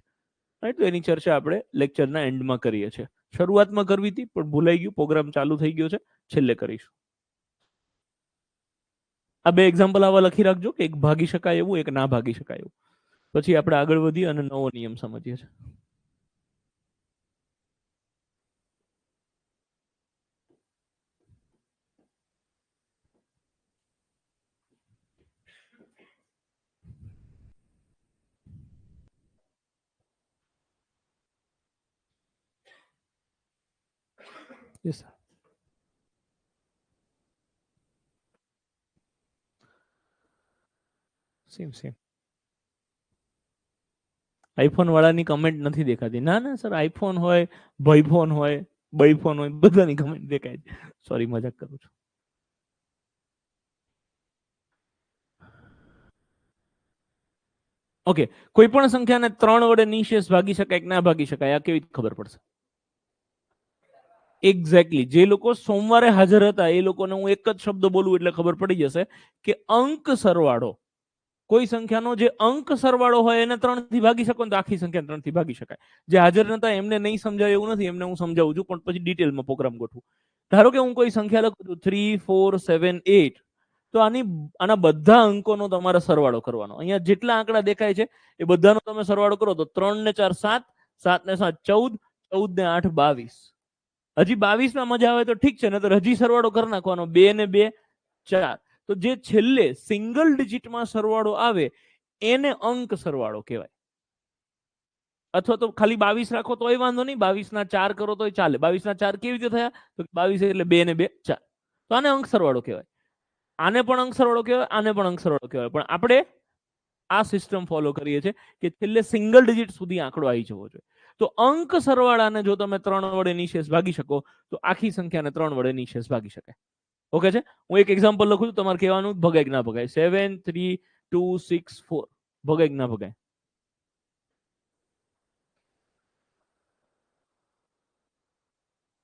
રાઈટ, તો એની ચર્ચા આપણે લેક્ચરના એન્ડમાં કરીએ છીએ. શરૂઆતમાં કરવી હતી પણ ભૂલાઈ ગયું, પ્રોગ્રામ ચાલુ થઈ ગયો છે, છેલ્લે કરીશું. આ બે એક્ઝામ્પલ આવા લખી રાખજો કે એક ભાગી શકાય એવું, એક ના ભાગી શકાય એવું. પછી આપણે આગળ વધીએ અને નવો નિયમ સમજીએ છીએ. Yes sir. સેમ. આઈફોન વાળાની કમેન્ટ નથી દેખાતી. ના ના સર, આઈફોન હોય, ભાઈફોન હોય, બઈફોન હોય, બધાની કમેન્ટ દેખાય છે. સોરી, મજાક કરું છું. ઓકે, કોઈ પણ સંખ્યાને 3 વડે નિશેષ ભાગી શકાય કે ના ભાગી શકાય, આ કેવી રીતે ખબર પડશે? એક્ઝેક્ટલી. જે લોકો સોમવારે હાજર હતા એ લોકોને હું એક જ શબ્દ બોલું એટલે ખબર પડી જશે કે અંક સરવાળો, કોઈ સંખ્યાનો જે અંક સરવાળો હોય એને 3 થી ભાગી શકો ને તો આખી સંખ્યા 3 થી ભાગી શકાય. જે હાજર નતા એમને નહીં સમજાય એવું નથી, એમને હું સમજાવું છું, પણ પછી ડિટેલમાં પ્રોગ્રામ ગોઠવું. ધારો કે હું કોઈ સંખ્યા લખું છું 3, 4, 7, 8, તો આના બધા અંકોનો તમારે સરવાળો કરવાનો. અહીંયા જેટલા આંકડા દેખાય છે એ બધાનો તમે સરવાળો કરો તો 3 ને 4 7, 7 ને 7 14, 14 ને 8 22. હજી 22 માં મજા આવે તો ઠીક છે, ને તો હજી સરવાળો કરી નાખવાનો. 2 ને 2 4. તો જે છેલ્લે સિંગલ ડિજિટમાં સરવાળો આવે એને અંક સરવાળો કહેવાય. અથવા તો ખાલી 22 રાખો તોય વાંધો નહીં, 22 ના 4 કરો તોય ચાલે. 22 ના 4 કેવી રીતે થયા? તો 22 એટલે 2 ને 2 4. તો આને અંક સરવાળો કહેવાય. આને પણ અંક સરવાળો કહેવાય, આને પણ અંક સરવાળો કહેવાય. પણ આપણે આ સિસ્ટમ ફોલો કરીએ છીએ કે છેલ્લે સિંગલ ડિજિટ સુધી આંકડો આવી જવો જોઈએ. તો અંક સરવાળાને જો તમે 3 વડે નિશેષ ભાગી શકો તો આખી સંખ્યાને 3 વડે નિશેષ ભાગી શકાય. ઓકે છે. હું એક એક્ઝામ્પલ લખું છું, તમારે કહેવાનું ભગાય કે ના ભગાય. 7, 3, 2, 6, 4. ભગાય કે ના ભગાય?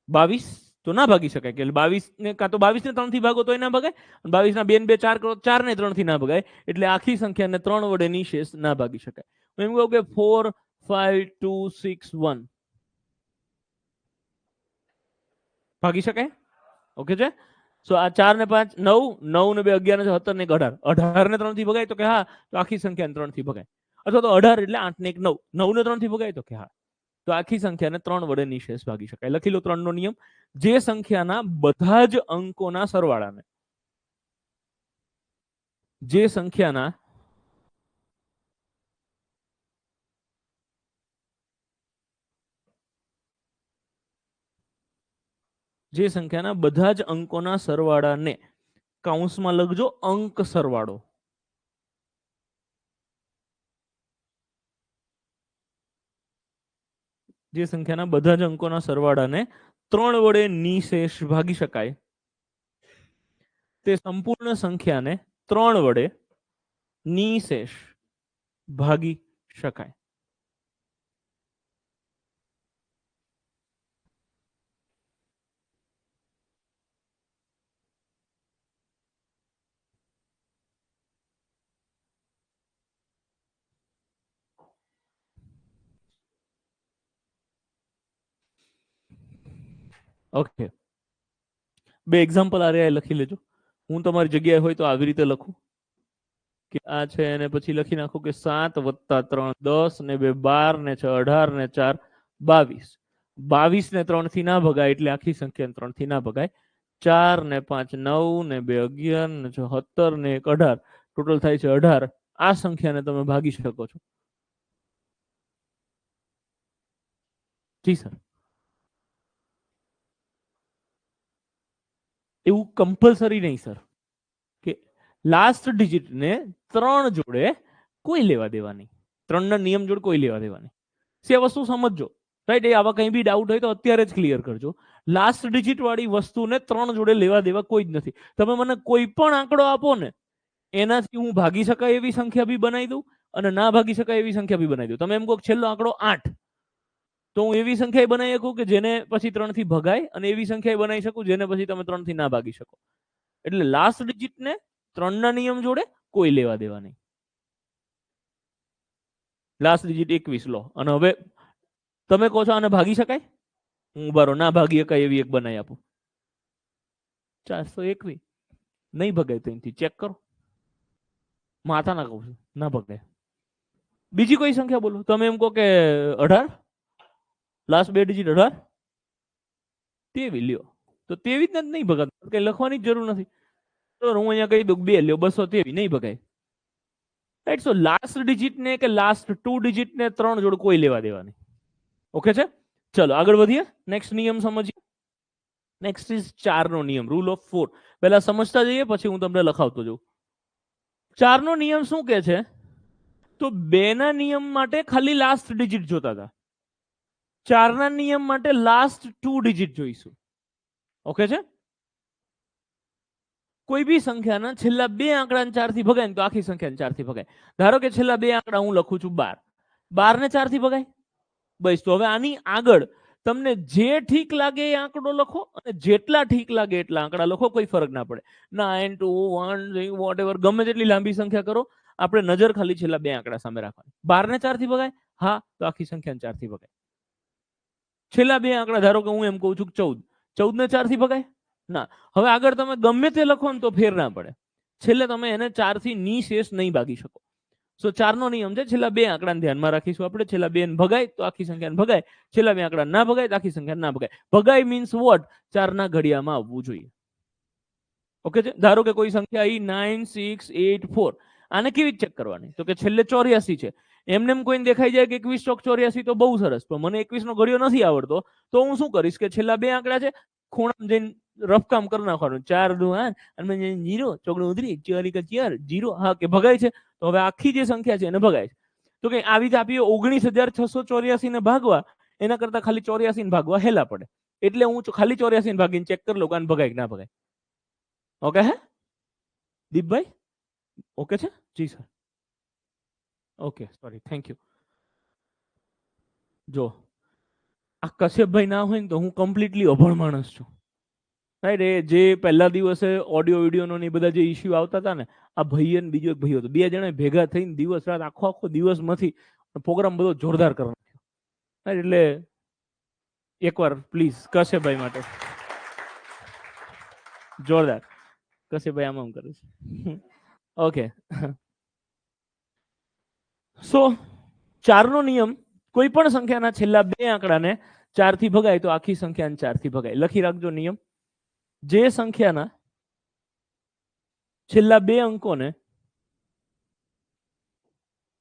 22 તો ના ભાગી શકાય, કે 22 ને કાં તો 22 ને 3 થી ભાગો તો ના ભગાય, 22 ના 2 ને 2 4 કરો, 4 ને 3 થી ના ભગાય. એટલે આખી સંખ્યાને 3 વડે નિશેષ ના ભાગી શકાય. હું એમ કહું કે 4, 5, 2, 6, 1 ભાગી શકાય. ઓકે છે. સો આ 4 ને 5 9, 9 ને 2 11 ને 17 ને 18, 18 ને 3 થી ભગાય તો કે હા, તો આખી સંખ્યાને 3 થી ભગાય. અથવા તો 18 એટલે 8 ને 1 9, 9 ને 3 થી ભગાય તો કે હા, તો આખી સંખ્યાને 3 વડે નિશેષ ભાગી શકાય. લખી લો 3 નો નિયમ. જે સંખ્યાના બધા જ અંકોના સરવાળાને, જે સંખ્યાના બધા જ અંકોના સરવાળાને કૌંસમાં લખજો અંક સરવાળો. જે સંખ્યાના બધા જ અંકોના સરવાળાને 3 વડે નિશેષ ભાગી શકાય તે સંપૂર્ણ સંખ્યાને 3 વડે નિશેષ ભાગી શકાય. ઓકે, બે એક્ઝામ્પલ આ રહ્યા લખી લેજો. હું તમારી જગ્યાએ હોય તો આવી રીતે લખું કે આ છે અને પછી લખી નાખું કે 7 + 3 10 ને 2 12 ને 6 18 ને 4 22. 22 ને 3 થી ના ભગાય એટલે આખી સંખ્યા 3 થી ના ભગાય. 4 ને 5 9 ને 2 11 ને 6 17 ને 1 18. ટોટલ થાય છે 18. આ સંખ્યાને તમે ભાગી શકો છો. જી સર. એવું કમ્પલસરી નહીં સર કે લાસ્ટ ડિજિટ ને 3 જોડે કોઈ લેવા દેવા નહીં. 3 ના નિયમ જોડે કોઈ લેવા દેવા નહીં. સે વસ્તુ સમજજો, રાઈટ? એ આવા કંઈ બી ડાઉટ હોય તો અત્યારે જ ક્લિયર કરજો. લાસ્ટ ડિજિટ વાળી વસ્તુને 3 જોડે લેવા દેવા કોઈ જ નથી. તમે મને કોઈ પણ આંકડો આપો ને, એનાથી હું ભાગી શકાય એવી સંખ્યા બી બનાવી દઉં અને ના ભાગી શકાય એવી સંખ્યા બી બનાવી દઉં. તમે એમ કહો છેલ્લો આંકડો 8, તો હું એવી સંખ્યા બનાવી શકું કે જેને પછી 3 થી ભગાય અને એવી સંખ્યા બનાવી શકું જેને પછી તમે 3 થી ના ભાગી શકો. એટલે લાસ્ટ ડિજિટ ને 3 ના નિયમ જોડે કોઈ લેવા દેવા નહીં. લાસ્ટ ડિજિટ 21 લો અને હવે તમે કહો છો આને ભાગી શકાય, હું બારો ના ભાગી શકાય એવી એક બનાવી આપું. 421 નહીં ભગાય. તો અહીંથી ચેક કરો. માથા ના કહું છું, ના ભગાય. બીજી કોઈ સંખ્યા બોલો. તમે એમ કહો કે 18, લાસ્ટ બે ડિજિટ 18, 23 લ્યો, તો 23 ને નહીં ભગાતું, કઈ લખવાની જ જરૂર નથી. તો હું અહીંયા કહી દઉં 2 લ્યો, 223 નહીં ભગાય. રાઈટ? સો લાસ્ટ ડિજિટ ને કે લાસ્ટ 2 ડિજિટ ને 3 જોડે કોઈ લેવા દેવા નહીં. ઓકે છે? ચલો આગળ વધીએ. નેક્સ્ટ નિયમ સમજીએ. નેક્સ્ટ ઇઝ 4 નો નિયમ, રૂલ ઓફ 4. પહેલા સમજતા જઈએ પછી હું તમને લખાવતો જાઉં. 4 નો નિયમ શું કહે છે? તો 2 ના નિયમ માટે ખાલી લાસ્ટ ડિજિટ જોતા હતા. 4 ના નિયમ માટે લાસ્ટ 2 ડિજિટ જોઈશું. ઓકે છે? કોઈ બી સંખ્યાના છેલ્લા 2 આંકડાને 4 થી ભગાય ને તો આખી સંખ્યાને 4 થી ભગાય. ધારો કે છેલ્લા 2 આંકડા હું લખું છું 12. 12 ને 4 થી ભગાય. બસ, તો હવે આની આગળ તમને જે ઠીક લાગે એ આંકડો લખો અને જેટલા ઠીક લાગે એટલા આંકડા લખો, કોઈ ફરક ના પડે. 9 2 1 3 વોટએવર, ગમે તેટલી લાંબી સંખ્યા કરો, આપણે નજર ખાલી છેલ્લા 2 આંકડા સામે રાખવાની. 12 ને 4 થી ભગાય, હા, તો આખી સંખ્યાને 4 થી ભગાય. છેલ્લા 2 આંકડા ધારો કે હું એમ કહું છું 14, 14 ને 4 થી ભગાય ના. હવે આગળ તમે ગમે તે લખો ને તો ફેર ના પડે. છેલ્લે તમે એને 4 થી નિશેષ નહીં ભાગી શકો. સો 4 નો નિયમ છે, છેલ્લા 2 આંકડાને ધ્યાનમાં રાખીશું આપણે. છેલ્લા 2 ને ભગાય તો આખી સંખ્યાને ભગાય, છેલ્લા 2 આંકડા ના ભગાય તો આખી સંખ્યા ના ભગાય. ભગાય મીન્સ વોટ? 4 ના ઘડિયામાં આવવું જોઈએ. ઓકે છે? ધારો કે કોઈ સંખ્યા આવી 9 6 8 4, આને કેવી ચેક કરવાની? તો કે છેલ્લે 84 છે, એમને એમ કોઈને દેખાઈ જાય કે 21 ચોક 84, તો બહુ સરસ. પણ મને 21 નો ઘડિયો નથી આવડતો, તો હું શું કરીશ કે છેલ્લા 2 આંકડા છે ખૂણામાં જઈને રફ કામ કરી નાખવાનું. 4 2 8 અને 0 ચોકડું ઉતરી 4 1 4 0. હા, કે ભગાય છે. તો હવે આખી જે સંખ્યા છે એને ભગાય છે. તો કે આવી જ આપીએ 19,684 ને ભાગવા એના કરતા ખાલી 84 ને ભાગવા હેલા પડે. એટલે હું ખાલી 84 ને ભાગીને ચેક કરી લઉં કે આને ભગાય કે ના ભગાય. ઓકે હે દીપભાઈ? ઓકે છે? જી sir. Okay, sorry, thank you. જો આ કશ્યપભાઈ ના હોય ને તો હું કમ્પ્લીટલી અભણ માણસ છું. રાઈટ? એ જે પહેલા દિવસે ઓડિયો વિડીયોનો ને બધા જે ઇસ્યુ આવતા હતા ને, આ ભાઈ અને બીજો એક ભાઈ હતો, 2 જણા ભેગા થઈને દિવસ રાત આખો દિવસમાંથી પ્રોગ્રામ બધો જોરદાર કરી નાખ્યો. એટલે એકવાર પ્લીઝ કશ્યપભાઈ માટે જોરદાર. કશ્યપભાઈ આમ કરે છે. ઓકે, સો 4 નો નિયમ, કોઈ પણ સંખ્યાના છેલ્લા 2 આંકડાને 4 થી ભગાય તો આખી સંખ્યાને 4 થી ભગાય. લખી રાખજો નિયમ. જે સંખ્યાના છેલ્લા 2 અંકોને,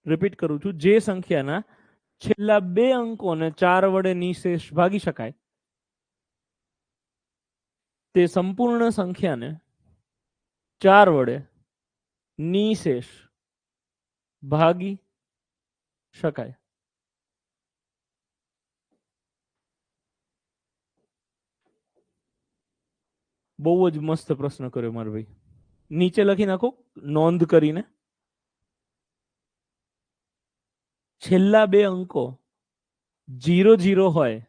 રિપીટ કરું છું, જે સંખ્યાના છેલ્લા 2 અંકોને 4 વડે નિશેષ ભાગી શકાય તે સંપૂર્ણ સંખ્યાને 4 વડે નિશેષ ભાગી શકાય. બહુ જ મસ્ત પ્રશ્ન કર્યો મારો ભાઈ. નીચે લખી નાખો નોંધ કરીને. છેલ્લા 2 અંકો 0 0 હોય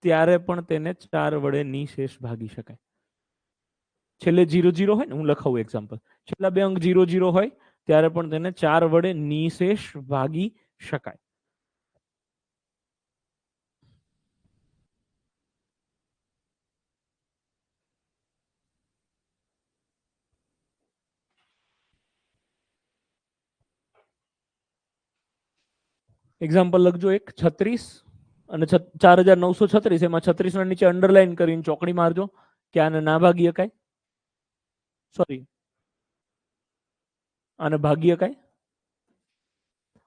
ત્યારે પણ તેને 4 વડે નિશેષ ભાગી શકાય. છેલ્લે 0 0 હોય ને, હું લખાવું એક્ઝામ્પલ. છેલ્લા 2 અંક 0 0 હોય ત્યારે પણ તેને 4 વડે નિશેષ ભાગી શકાય. એક્ઝામ્પલ લખજો એક 36 અને 4936, એમાં 36 ના નીચે અંડરલાઈન કરીને ચોકડી મારજો કે આને ના ભાગી શકાય, સોરી આને ભાગી શકાય.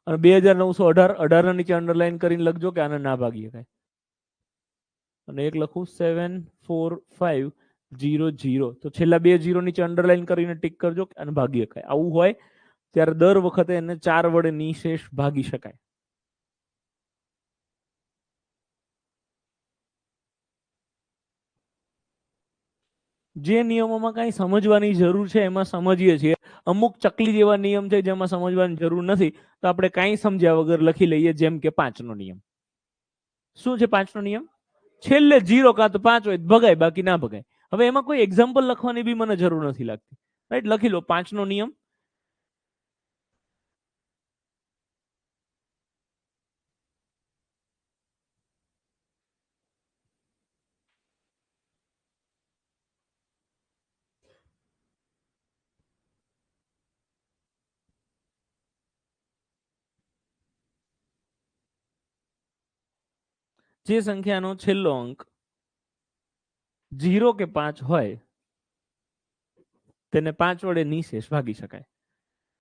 અને 2918, 18 ના નીચે અંડરલાઈન કરીને લખજો કે આને ના ભાગી શકાય. અને એક લખું 74500, તો છેલ્લા 2 0 નીચે અંડરલાઈન કરીને ટીક કરજો કે આને ભાગી શકાય. આવું હોય ત્યારે દર વખતે એને 4 વડે નિશેષ ભાગી શકાય. જે નિયમોમાં કઈ સમજવાની જરૂર છે એમાં સમજીએ છીએ. અમુક ચકલી જેવા નિયમ છે જેમાં સમજવાની જરૂર નથી, તો આપણે કઈ સમજ્યા વગર લખી લઈએ. જેમ કે 5 નો નિયમ. શું છે 5 નો નિયમ? છેલ્લે 0 કાં તો 5 હોય ભગાય, બાકી ના ભગાય. હવે એમાં કોઈ એક્ઝામ્પલ લખવાની બી મને જરૂર નથી લાગતી. રાઈટ, લખી લો 5 નો નિયમ. જે સંખ્યાનો છેલ્લો અંક 0 કે 5 હોય તેને 5 વડે નિશેષ ભાગી શકાય.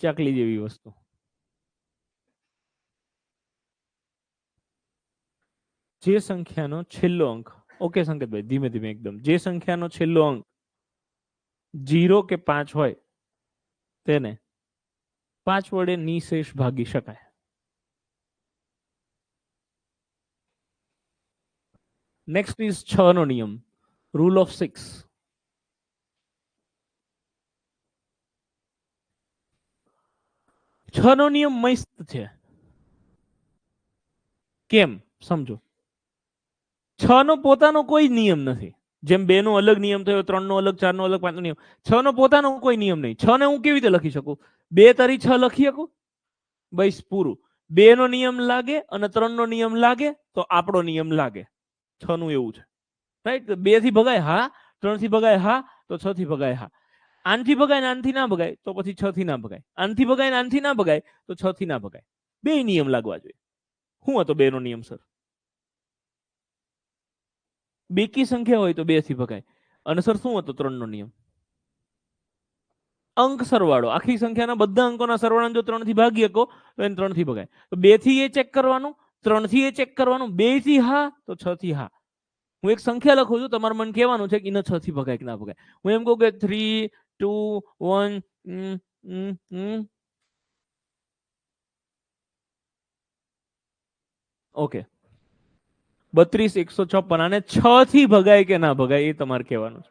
ચકલી જેવી વસ્તુ. જે સંખ્યાનો છેલ્લો અંક, ઓકે સંકેતભાઈ ધીમે ધીમે એકદમ, જે સંખ્યાનો છેલ્લો અંક 0 કે 5 હોય તેને 5 વડે નિશેષ ભાગી શકાય. નેક્સ્ટ ઇઝ 6 નો નિયમ, રૂલ ઓફ 6. છ નો નિયમ મસ્ત છે. કેમ સમજો. 6 નો પોતાનો કોઈ નિયમ નથી. જેમ 2 નો અલગ નિયમ થયો, 3 નો અલગ, 4 નો અલગ, 5 નો નિયમ. 6 નો પોતાનો કોઈ નિયમ નહીં. 6 ને હું કેવી રીતે લખી શકું? 2 તારી 6 લખી શકું? બસ પૂરું. 2 નો નિયમ લાગે અને 3 નો નિયમ લાગે તો આપણો નિયમ લાગે. 6 નું એવું છે. રાઈટ, 2 થી ભગાય હા, 3 થી ભગાય હા, તો 6 થી ભગાય હા. આનથી ભગાય ને આનથી ના ભગાય તો પછી 6 થી ના ભગાય. આનથી ભગાય ને આનથી ના ભગાય તો 6 થી ના ભગાય. 2 નિયમ લાગવા જોઈએ. શું હતો 2 નો નિયમ સર? બેકી સંખ્યા હોય તો 2 થી ભગાય. અને સર શું હતો 3 નો નિયમ? અંક સરવાળો. આખી સંખ્યાના બધા અંકોના સરવાળાને જો 3 થી ભાગી શકો તો એને 3 થી ભગાય. તો 2 થી એ ચેક કરવાનું, 3 થી એ ચેક કરવાનું, 2 થી હા તો 6 થી હા. હું એક સંખ્યા લખું છું, તમારે મને કહેવાનું છે કે એને 6 થી ભગાય કે ના ભગાય. હું એમ કહું કે 3 2 1 ઓકે 32 156, આને 6 થી ભગાય કે ના ભગાય એ તમારે કહેવાનું છે.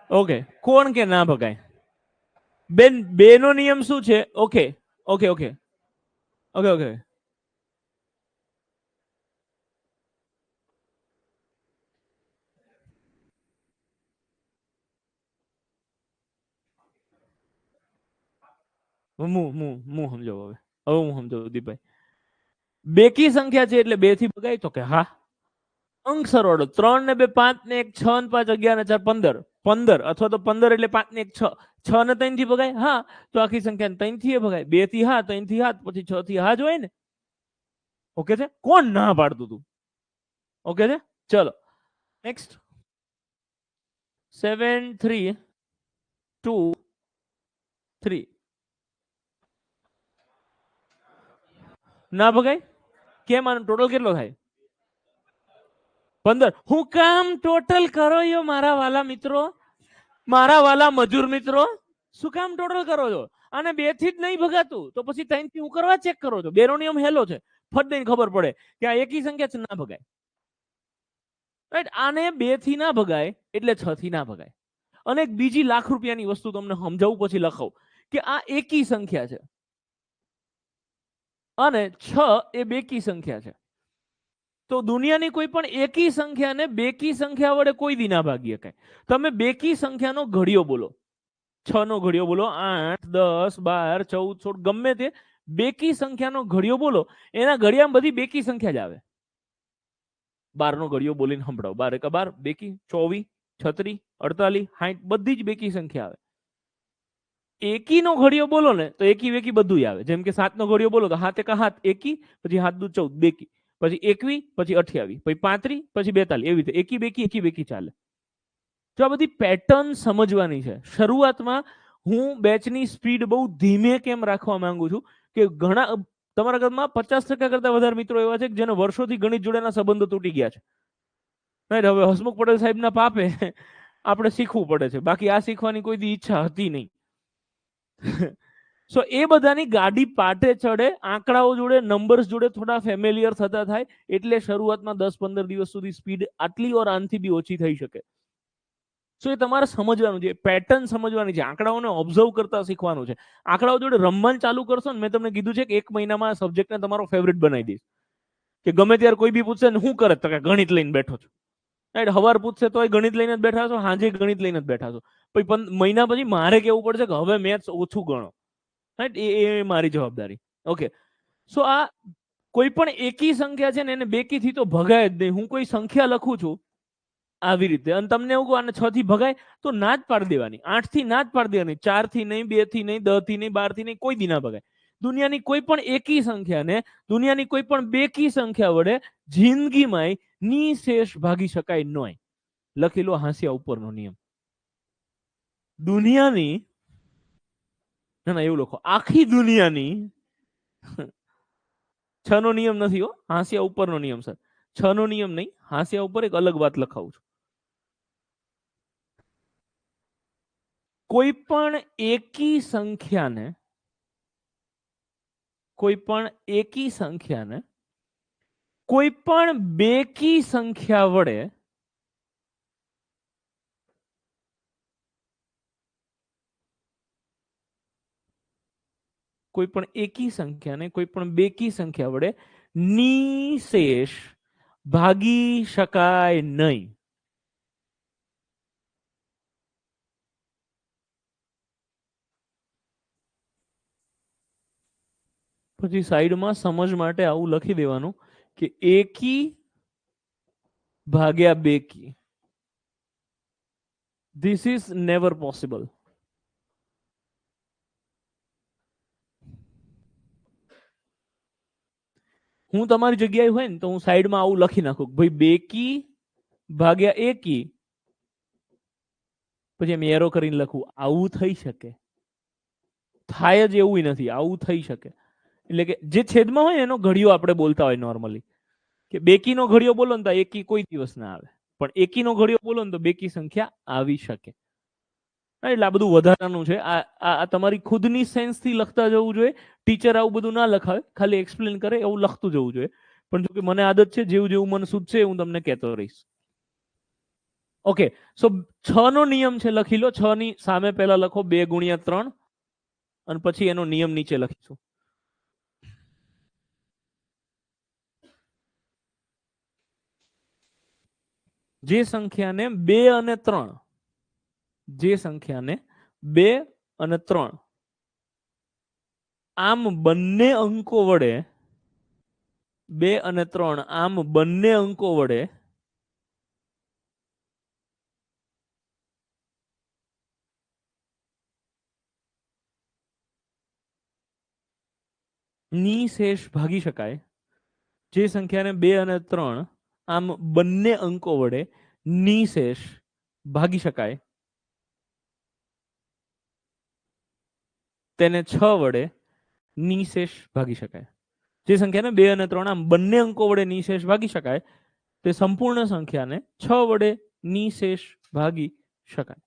ઓકે, કોણ કે ના ભગાય? બેન 2 નો નિયમ શું છે? Okay okay okay okay okay હું સમજાવું. હવે હું સમજાવું દીપભાઈ. બેકી સંખ્યા છે એટલે 2 થી ભગાય તો કે હા. અંક સરવાળો 3 ને 2 5 ને 1 6 ને 5 11 ને 4 15, 15 અથવા તો 15 એટલે 5 ને 1 6, 6 ને 3 થી ભગાય હા, તો આખી સંખ્યા 3 થી ભગાય. 2 થી હા, 3 થી હા, પછી 6 થી હા જ હોય ને. ઓકે છે? કોણ ના પાડતું તું? ઓકે છે, ચલો નેક્સ્ટ. 7 3 2 3 ના ભગાય. કેમ? આનો ટોટલ કેટલો થાય? 15. હું કામ ટોટલ કરો યો મારા વાલા મિત્રો, મારા વાલા મજૂર મિત્રો? શું કામ ટોટલ કરો છો? આને 2 થી જ નહીં ભગાતું તો પછી 3 થી હું કરવા ચેક કરો છો? 2 નો નિયમ હેલો છે. ફટ દઈને ખબર પડે કે આ એકી સંખ્યા છે, ના ભગાય. રાઈટ, આને 2 થી ના ભગાય એટલે 6 થી ના ભગાય. અને એક બીજી લાખ રૂપિયાની વસ્તુ તમને સમજાવું પછી લખાવ કે આ એકી સંખ્યા છે અને 6 એ બેકી સંખ્યા છે. તો દુનિયાની કોઈ પણ એકી સંખ્યાને બેકી સંખ્યા વડે કોઈ દી ના ભાગી શકાય. તમે બેકી સંખ્યાનો ઘડિયો બોલો, 6 નો ઘડિયો બોલો, 8 10 12 14 16 ગમે તે બેકી સંખ્યાનો ઘડિયો બોલો, એના ઘડિયામાં બધી બેકી સંખ્યા જ આવે. 12 નો ઘડિયો બોલીને સંભળાવો. 12 એકા 12 બેકી, 24 36 48 60 બધી જ બેકી સંખ્યા આવે. એકી નો ઘડિયો બોલો ને તો એકી વેકી બધું આવે. જેમ કે 7 નો ઘડિયો બોલો તો 7 એકા 7 એકી, પછી 7 દુ 14 બેકી, પછી 21, પછી 28, પછી 35, પછી 42, એવી રીતે એકી બેકી ચાલે. જો આ બધી પેટર્ન સમજવાની છે. શરૂઆતમાં હું બેચની સ્પીડ બહુ ધીમે કેમ રાખવા માંગુ છું કે ઘણા તમારા ઘરમાં 50% કરતા વધારે મિત્રો એવા છે કે જેને વર્ષોથી ગણિત જોડેના સંબંધો તૂટી ગયા છે. હવે હસમુખ પટેલ સાહેબના પાપે આપણે શીખવું પડે છે, બાકી આ શીખવાની કોઈ દી ઈચ્છા હતી નહીં. સો એ બધાની ગાડી પાટે ચડે, આંકડાઓ જોડે, નંબર્સ જોડે થોડા ફેમિલિયર થતા થાય એટલે શરૂઆતમાં 10-15 દિવસ સુધી સ્પીડ આટલી ઓર આનથી બી ઓછી થઈ શકે. સો એ તમારે સમજવાનું છે, પેટર્ન સમજવાની છે, આંકડાઓને ઓબ્ઝર્વ કરતા શીખવાનું છે. આંકડાઓ જોડે રમવાનું ચાલુ કરશો ને, મેં તમને કીધું છે કે 1 મહિનામાં સબ્જેક્ટને તમારો ફેવરિટ બનાવી દઈશ. કે ગમે ત્યારે કોઈ બી પૂછશે ને શું કરે તો કે ગણિત લઈને બેઠો છો. રાઈટ, હવાર પૂછશે તો ગણિત લઈને જ બેઠા છો, સાંજે ગણિત લઈને જ બેઠા છો. પછી મહિના પછી મારે કેવું પડશે કે હવે મેથ્સ ઓછું ગણો. રાઈટ, એ મારી જવાબદારી. ઓકે, સો આ કોઈ પણ એકી સંખ્યા છે ને એને બેકીથી તો ભગાય જ નહીં. હું કોઈ સંખ્યા લખું છું આવી રીતે અને તમને એવું કહું આને 6 થી ભગાય તો ના જ પાડી દેવાની, 8 થી ના જ પાડી દેવાની, 4 થી નહીં, 2 થી નહીં, 10 થી નહીં, 12 થી નહીં, કોઈ દી ના ભગાય. દુનિયાની કોઈ પણ એકી સંખ્યાને દુનિયાની કોઈ પણ બેકી સંખ્યા વડે જિંદગીમાં નિશેષ ભાગી શકાય નહીં. લખી લો હાંસિયા ઉપરનો નિયમ. દુનિયાની ના એવું લખો, આખી દુનિયાની 6 નો નિયમ નથી હો, હાંસિયા ઉપરનો નિયમ સર. 6 નો નિયમ નહીં, હાંસિયા ઉપર એક અલગ વાત લખાવું છું. કોઈ પણ એકી સંખ્યાને કોઈ પણ બેકી સંખ્યા વડે કોઈ પણ એકી સંખ્યાને કોઈ પણ બેકી સંખ્યા વડે નિશેષ ભાગી શકાય નહીં. પછી સાઈડમાં સમજ માટે આવું લખી દેવાનું કે એકી ભાગ્યા બેકી. This is never possible. હું તમારી જગ્યાએ હોય ને તો હું સાઈડમાં આવું લખી નાખું ભાઈ બેકી ભાગ્યા એકી, પછી એમ એરો કરીને લખું આવું થઈ શકે. થાય જ એવું નથી, આવું થઈ શકે. એટલે કે જે છેદમાં હોય એનો ઘડિયો આપણે બોલતા હોય નોર્મલી કે બેકીનો ઘડિયો બોલો ને તો એકી કોઈ દિવસ ના આવે, પણ એકીનો ઘડિયો બોલો ને તો બેકી સંખ્યા આવી શકે. એટલે આ બધું વધારાનું છે. આ તમારી ખુદની સેન્સથી લખતા જવું જોઈએ. ટીચર આવું બધું ના લખાવે, ખાલી એક્સપ્લેન કરે એવું લખતું જવું જોઈએ. પણ જો કે મને આદત છે, જેવું જેવું મને સૂચશે હું તમને કહેતો રહીશ. ઓકે, સો 6 નો નિયમ છે, લખી લો. 6 ની સામે પહેલા લખો 2 ગુણ્યા 3 અને પછી એનો નિયમ નીચે લખીશું. જે સંખ્યાને 2 અને 3 આમ બંને અંકો વડે 2 અને 3 આમ બંને અંકો વડે નિશેષ ભાગી શકાય. જે સંખ્યાને 2 અને 3 આમ બંને અંકો વડે નિશેષ ભાગી શકાય તેને 6 વડે નિશેષ ભાગી શકાય. જે સંખ્યાને 2 અને 3 આમ બંને અંકો વડે નિશેષ ભાગી શકાય તે સંપૂર્ણ સંખ્યાને 6 વડે નિશેષ ભાગી શકાય.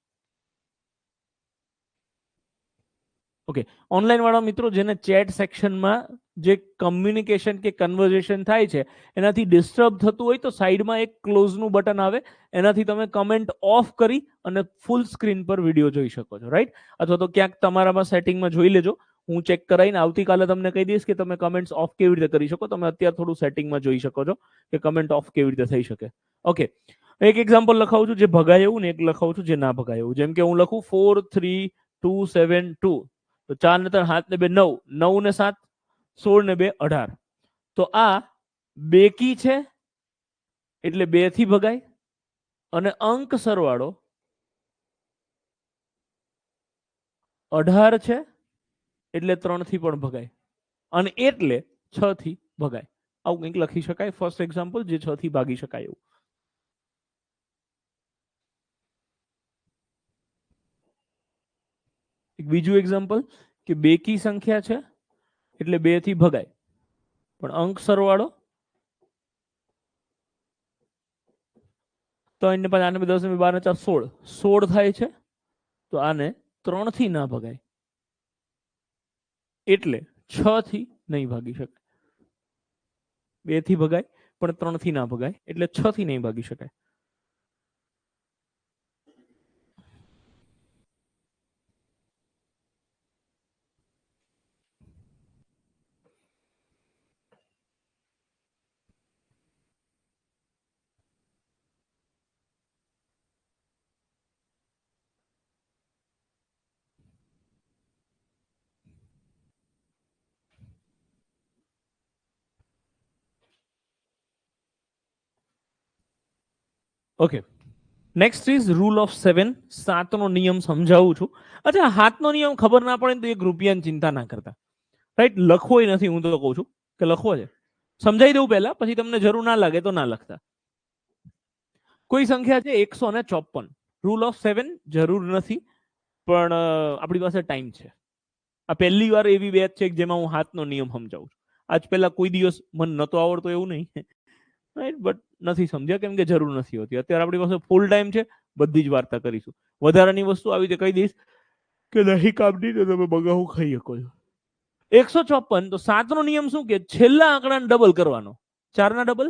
ઓકે, ઓનલાઈન વાળા મિત્રો જેને ચેટ સેક્શનમાં જે કમ્યુનિકેશન કે કન્વર્ઝેશન થાય છે એનાથી ડિસ્ટર્બ થતું હોય તો સાઈડમાં એક ક્લોઝનું બટન આવે, એનાથી તમે કમેન્ટ ઓફ કરી અને ફૂલ સ્ક્રીન પર વિડીયો જોઈ શકો છો. રાઈટ, અથવા તો ક્યાંક તમારામાં સેટિંગમાં જોઈ લેજો. હું ચેક કરાવીને આવતીકાલે તમને કહી દઈશ કે તમે કમેન્ટ્સ ઓફ કેવી રીતે કરી શકો. તમે અત્યારે થોડું સેટિંગમાં જોઈ શકો છો કે કમેન્ટ ઓફ કેવી રીતે થઈ શકે. ઓકે, એક એક્ઝામ્પલ લખાવું છું જે ભગાય એવું ને એક લખાવું છું જે ના ભગાય એવું. જેમ કે હું લખું 4 3 2 7 2, તો 4 ને 3 7 ને 2 9, 9 ને 7 16 ને 2 18. તો આ બેકી છે એટલે 2 થી ભગાય અને અંક સરવાળો 18 છે એટલે 3 થી પણ ભગાય, અને એટલે 6 થી ભગાય. આવું કંઈક લખી શકાય. ફર્સ્ટ એક્ઝામ્પલ જે 6 થી ભાગી શકાય એવું. એક બીજું એક્ઝામ્પલ કે બેકી સંખ્યા છે એટલે 2 થી ભગાય, પણ અંક સરવાળો 3 ને 5 8 ને 10 ને 12 ને 4 16 16 થાય છે, તો આને 3 થી ના ભગાય, એટલે 6 થી નહીં ભાગી શકાય. 2 થી ભગાય પણ 3 થી ના ભગાય, એટલે 6 થી નહીં ભાગી શકાય. Okay, next is rule of 7. 7 નો નિયમ સમજાવું છું. અચ્છા, 7 નો નિયમ ખબર ના પડે તો 1 રૂપિયાની ચિંતા ના કરતા, રાઈટ? લખવો નથી, હું તો કહું છું કે લખવો છે. સમજાઈ દઉં પહેલા, પછી તમને જરૂર ના લાગે તો ના લખતા. કોઈ સંખ્યા છે 154. રૂલ ઓફ 7 જરૂર નથી, પણ આપણી પાસે ટાઈમ છે. આ પહેલી વાર એવી બેચ છે જેમાં હું 7 નો નિયમ સમજાવું છું. આજ પહેલા કોઈ દિવસ મને નતો આવડતો એવું નહીં, રાઈટ? બટ નથી સમજ્યા કેમ કે જરૂર નથી હોતી. અત્યારે આપણી પાસે ફૂલ ટાઈમ છે, બધી જ વાર્તા કરીશું. વધારાની વસ્તુ આવી રીતે કહી દઈશ કે નહીં કામની તો તમે બગાવું ખાઈ શકો છો. 154. તો 7 નો નિયમ શું કે છેલ્લા આંકડાને ડબલ કરવાનો. 4 ના ડબલ,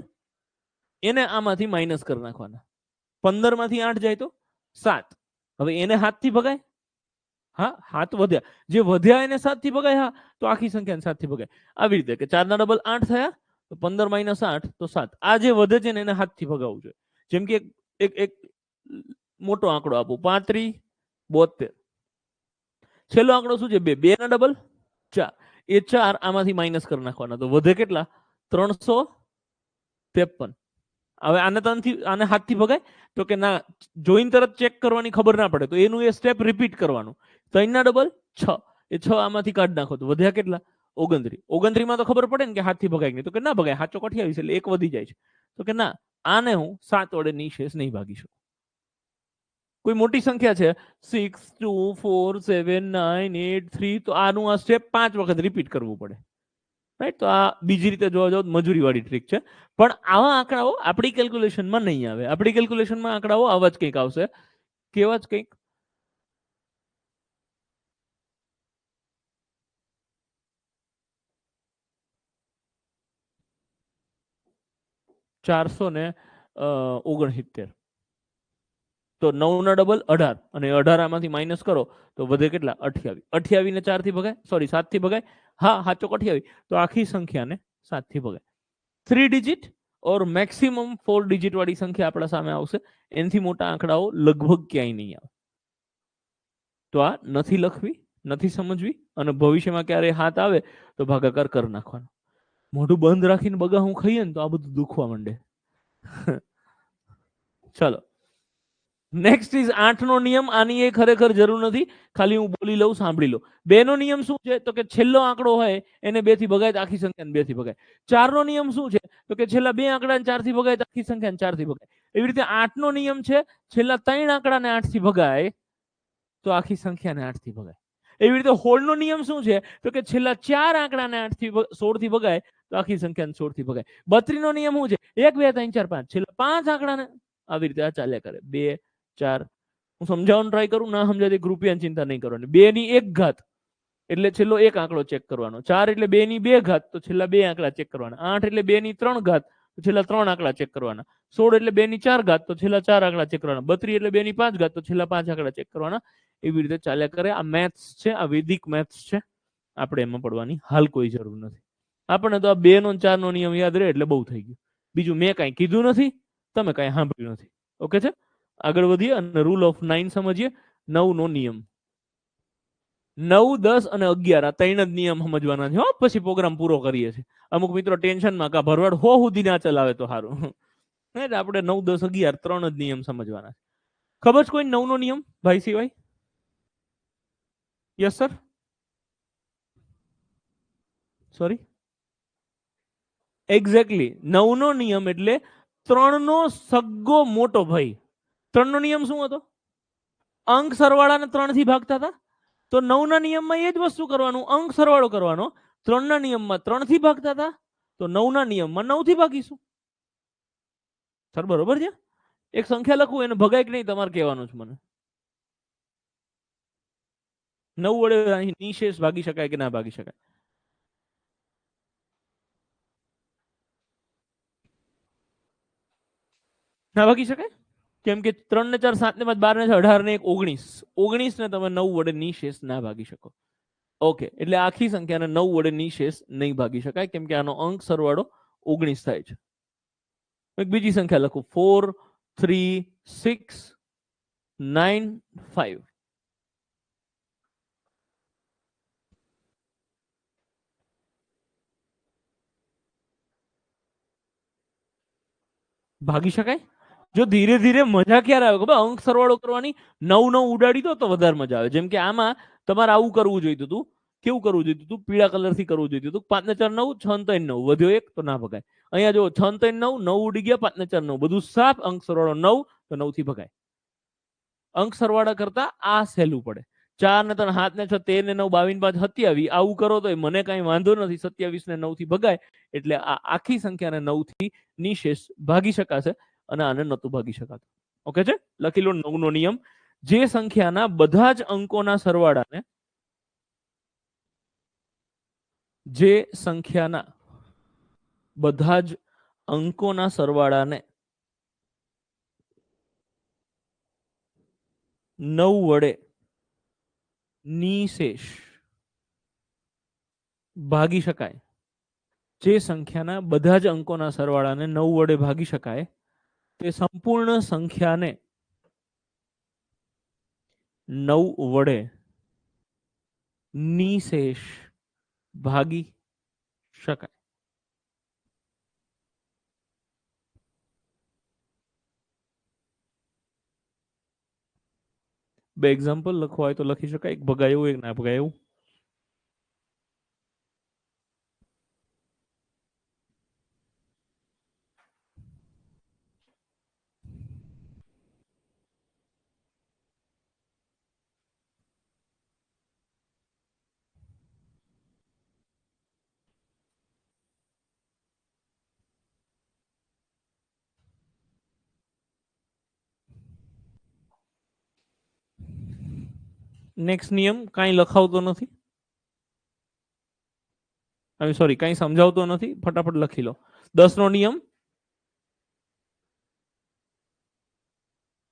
એને આમાંથી માઇનસ કરી નાખવાના. 15 માંથી 8 જાય તો 7. હવે એને 7 થી ભગાય, હા 7 વધ્યા, જે વધ્યા એને 7 થી ભગાય, હા તો આખી સંખ્યાને 7 થી ભગાય. આવી રીતે કે 4 ના ડબલ 8 થયા, તો 15 માઇનસ 8 તો 7. આ જે વધે છે ને એને 7 થી ભગાવવું જોઈએ. જેમ કે એક મોટો આંકડો આપું, 35 72. છેલ્લો આંકડો શું છે? 2. 2 ના ડબલ 4. એ 4 આમાંથી માઇનસ કરી નાખવાના, તો વધે કેટલા? 353. હવે આને 7 થી ભગાય તો કે ના, જોઈને તરત ચેક કરવાની ખબર ના પડે, તો એનું એ સ્ટેપ રિપીટ કરવાનું. 3 ના ડબલ 6. એ 6 આમાંથી કાઢી નાખો તો વધ્યા કેટલા? 29. 29 માં તો ખબર પડે ને કે 7 થી ભગાય નહીં, તો કે ના ભગાય, 7 ચોક 28 એટલે 1 વધી જાય છે. તો કે ના, આને હું 7 વડે નિશેષ નહીં ભાગી શકું. કોઈ મોટી સંખ્યા છે 6 2 4 7 9 8 3, તો આનું આ સ્ટેપ 5 વખત રિપીટ કરવું પડે, રાઈટ? તો આ બીજી રીતે જોવા જાવ મજૂરી વાળી ટ્રીક છે. પણ આવા આંકડાઓ આપણી કેલ્ક્યુલેશનમાં નહીં આવે. આપણી કેલ્ક્યુલેશનમાં આંકડાઓ આવા જ કંઈક આવશે. કેવા જ કંઈક? $469. તો 9 ના ડબલ 18, અને 18 આમાંથી માઇનસ કરો તો વધે કેટલા? 28. 28 ને 4 થી ભગાય, સોરી 7 થી ભગાય, હા 7 ચોક 28. તો આખી સંખ્યાને 7 થી ભગાય. 3 ડિજિટ ઓર મેક્સિમમ 4 ડિજિટ વાળી સંખ્યા આપણા સામે આવશે. એનાથી મોટા આંકડાઓ લગભગ ક્યાંય નહીં આવે. તો આ નથી લખવી, નથી સમજવી, અને ભવિષ્યમાં ક્યારે હાથ આવે તો ભાગાકાર કરી નાખવાનો. મોઢું બંધ રાખીને બગાહું ખાઈએ ને તો આ બધું દુખવા માંડે. ચલો, નેક્સ્ટ ઇઝ 8 નો નિયમ. આની એ ખરેખર જરૂર નથી, ખાલી હું બોલી લઉં, સાંભળી લો. 2 નો નિયમ શું છે? તો કે છેલ્લો આંકડો હોય એને 2 થી ભગાય તો આખી સંખ્યાને 2 થી ભગાય. 4 નો નિયમ શું છે? તો કે છેલ્લા 2 આંકડાને 4 થી ભગાય તો આખી સંખ્યાને 4 થી ભગાય. એવી રીતે 8 નો નિયમ છે, છેલ્લા 3 આંકડાને 8 થી ભગાય તો આખી સંખ્યાને 8 થી ભગાય. એવી રીતે 16 નો નિયમ શું છે? તો કે છેલ્લા 4 આંકડાને 8 થી 16 થી ભગાય તો આખી સંખ્યાને 16 થી ભગાય. 32 નો નિયમ શું છે? 1 2 3 4 5, છેલ્લા 5 આંકડાને આવી રીતે આ ચાલ્યા કરે. 2 4, હું સમજાવવાનું ટ્રાય કરું, ના સમજાય તો રૂપિયાની ચિંતા નહીં કરવાની. 2 ની 1 ઘાત એટલે છેલ્લો એક આંકડો ચેક કરવાનો. 4 એટલે 2 ની 2 ઘાત, તો છેલ્લા 2 આંકડા ચેક કરવાના. 8 એટલે 2 ની 3 ઘાત, તો છેલ્લા 3 આંકડા ચેક કરવાના. 16 એટલે 2 ની 4 ઘાત, તો છેલ્લા 4 આંકડા ચેક કરવાના. 32 એટલે 2 ની 5 ઘાત, તો છેલ્લા 5 આંકડા ચેક કરવાના. એવી રીતે ચાલ્યા કરે. આ મેથ્સ છે, આ વૈદિક મેથ્સ છે, આપણે એમાં પડવાની હાલ કોઈ જરૂર નથી. આપણને તો આ 2 નો 4 નો નિયમ યાદ રહે એટલે બહુ થઈ ગયું. બીજું મેં કાંઈ કીધું નથી, તમે કાંઈ સાંભળ્યું નથી. ઓકે છે? આગળ વધીએ અને રૂલ ઓફ 9 સમજીએ. 9 નો નિયમ. 9 10 અને 11 આ 3 જ નિયમ સમજવાના છે. પછી પ્રોગ્રામ પૂરો કરીએ છીએ. અમુક મિત્રો ટેન્શનમાં કા ભરવાડ હો સુધી ના ચલાવે તો સારું. એટલે આપણે 9 10 11 3 જ નિયમ સમજવાના છે. ખબર છે કોઈ 9 નો નિયમ ભાઈ સિવાય? યસ સર, સોરી, એક્ઝેક્ટલી 9 નો નિયમ એટલે 3 નો સગ્ગો મોટો ભાઈ. 3 નો નિયમ શું હતો? અંક સરવાળાને 3 થી ભાગતા હતા. તો 9 ના નિયમમાં એ જ વસ્તુ કરવાનું, અંક સરવાળો કરવાનો. 3 ના નિયમમાં 3 થી ભાગતા હતા, તો 9 ના નિયમમાં 9 થી ભાગીશું. સર બરોબર છે. એક સંખ્યા લખું, એને ભગાય કે નહીં તમારે કહેવાનું છે મને. 9 વડે અહીં નિશેષ ભાગી શકાય કે ના ભાગી શકાય? ના ભાગી શકાય. કેમ કે 3 ને 4 7 ને 5 12 ને 18 ને 1 19, 19 ને તમે 9 વડે નિશેષ ના ભાગી શકો. ઓકે, એટલે આખી સંખ્યાને 9 વડે નિશેષ નહીં ભાગી શકાય, કેમ કે આનો અંક સરવાળો 19 થાય છે. એક બીજી સંખ્યા લખું, 4 3 6 9 5. ભાગી શકાય. જો ધીરે ધીરે મજા ક્યારે આવે ખબર? અંક સરવાળો કરવાની. 9 9 ઉડાડી દો તો વધારે મજા આવે. જેમ કે આમાં તમારે આવું કરવું જોઈતું હતું. કેવું કરવું જોઈતું હતું? પીળા કલરથી કરવું જોઈતું હતું. 5 ને 4 9, 6 ને 3 9, વધ્યો 1 તો ના ભગાય. અહીંયા જો 6 ને 3 9, 9 ઉડી ગયા, 5 ને 4 9, બધું સાફ. અંક સરવાળો 9 તો 9 થી ભગાય. અંક સરવાળા કરતા આ સહેલું પડે. 4 ને 3 7 ને 6 13 ને 9 22 5 27, આવું કરો તો મને કઈ વાંધો નથી. 27 ને 9 થી ભગાય, એટલે આ આખી સંખ્યાને 9 થી નિશેષ ભાગી શકાશે અને આને નતું ભાગી શકાતું. ઓકે છે? લખી લો 9 નો નિયમ. જે સંખ્યાના બધા જ અંકોના સરવાળાને, જે સંખ્યાના બધા જ અંકોના સરવાળાને 9 વડે નિશેષ ભાગી શકાય, જે સંખ્યાના બધા જ અંકોના સરવાળાને 9 વડે ભાગી શકાય, તે સંપૂર્ણ સંખ્યાને 9 વડે નિશેષ ભાગી શકાય. બે એક્ઝામ્પલ લખવા હોય તો લખી શકાય. એક ભગાયું, એક ના ભગાયું. નેક્સ્ટ નિયમ કાંઈ લખાવતો નથી, સોરી કાંઈ સમજાવતો નથી, ફટાફટ લખી લો. 10 નો નિયમ,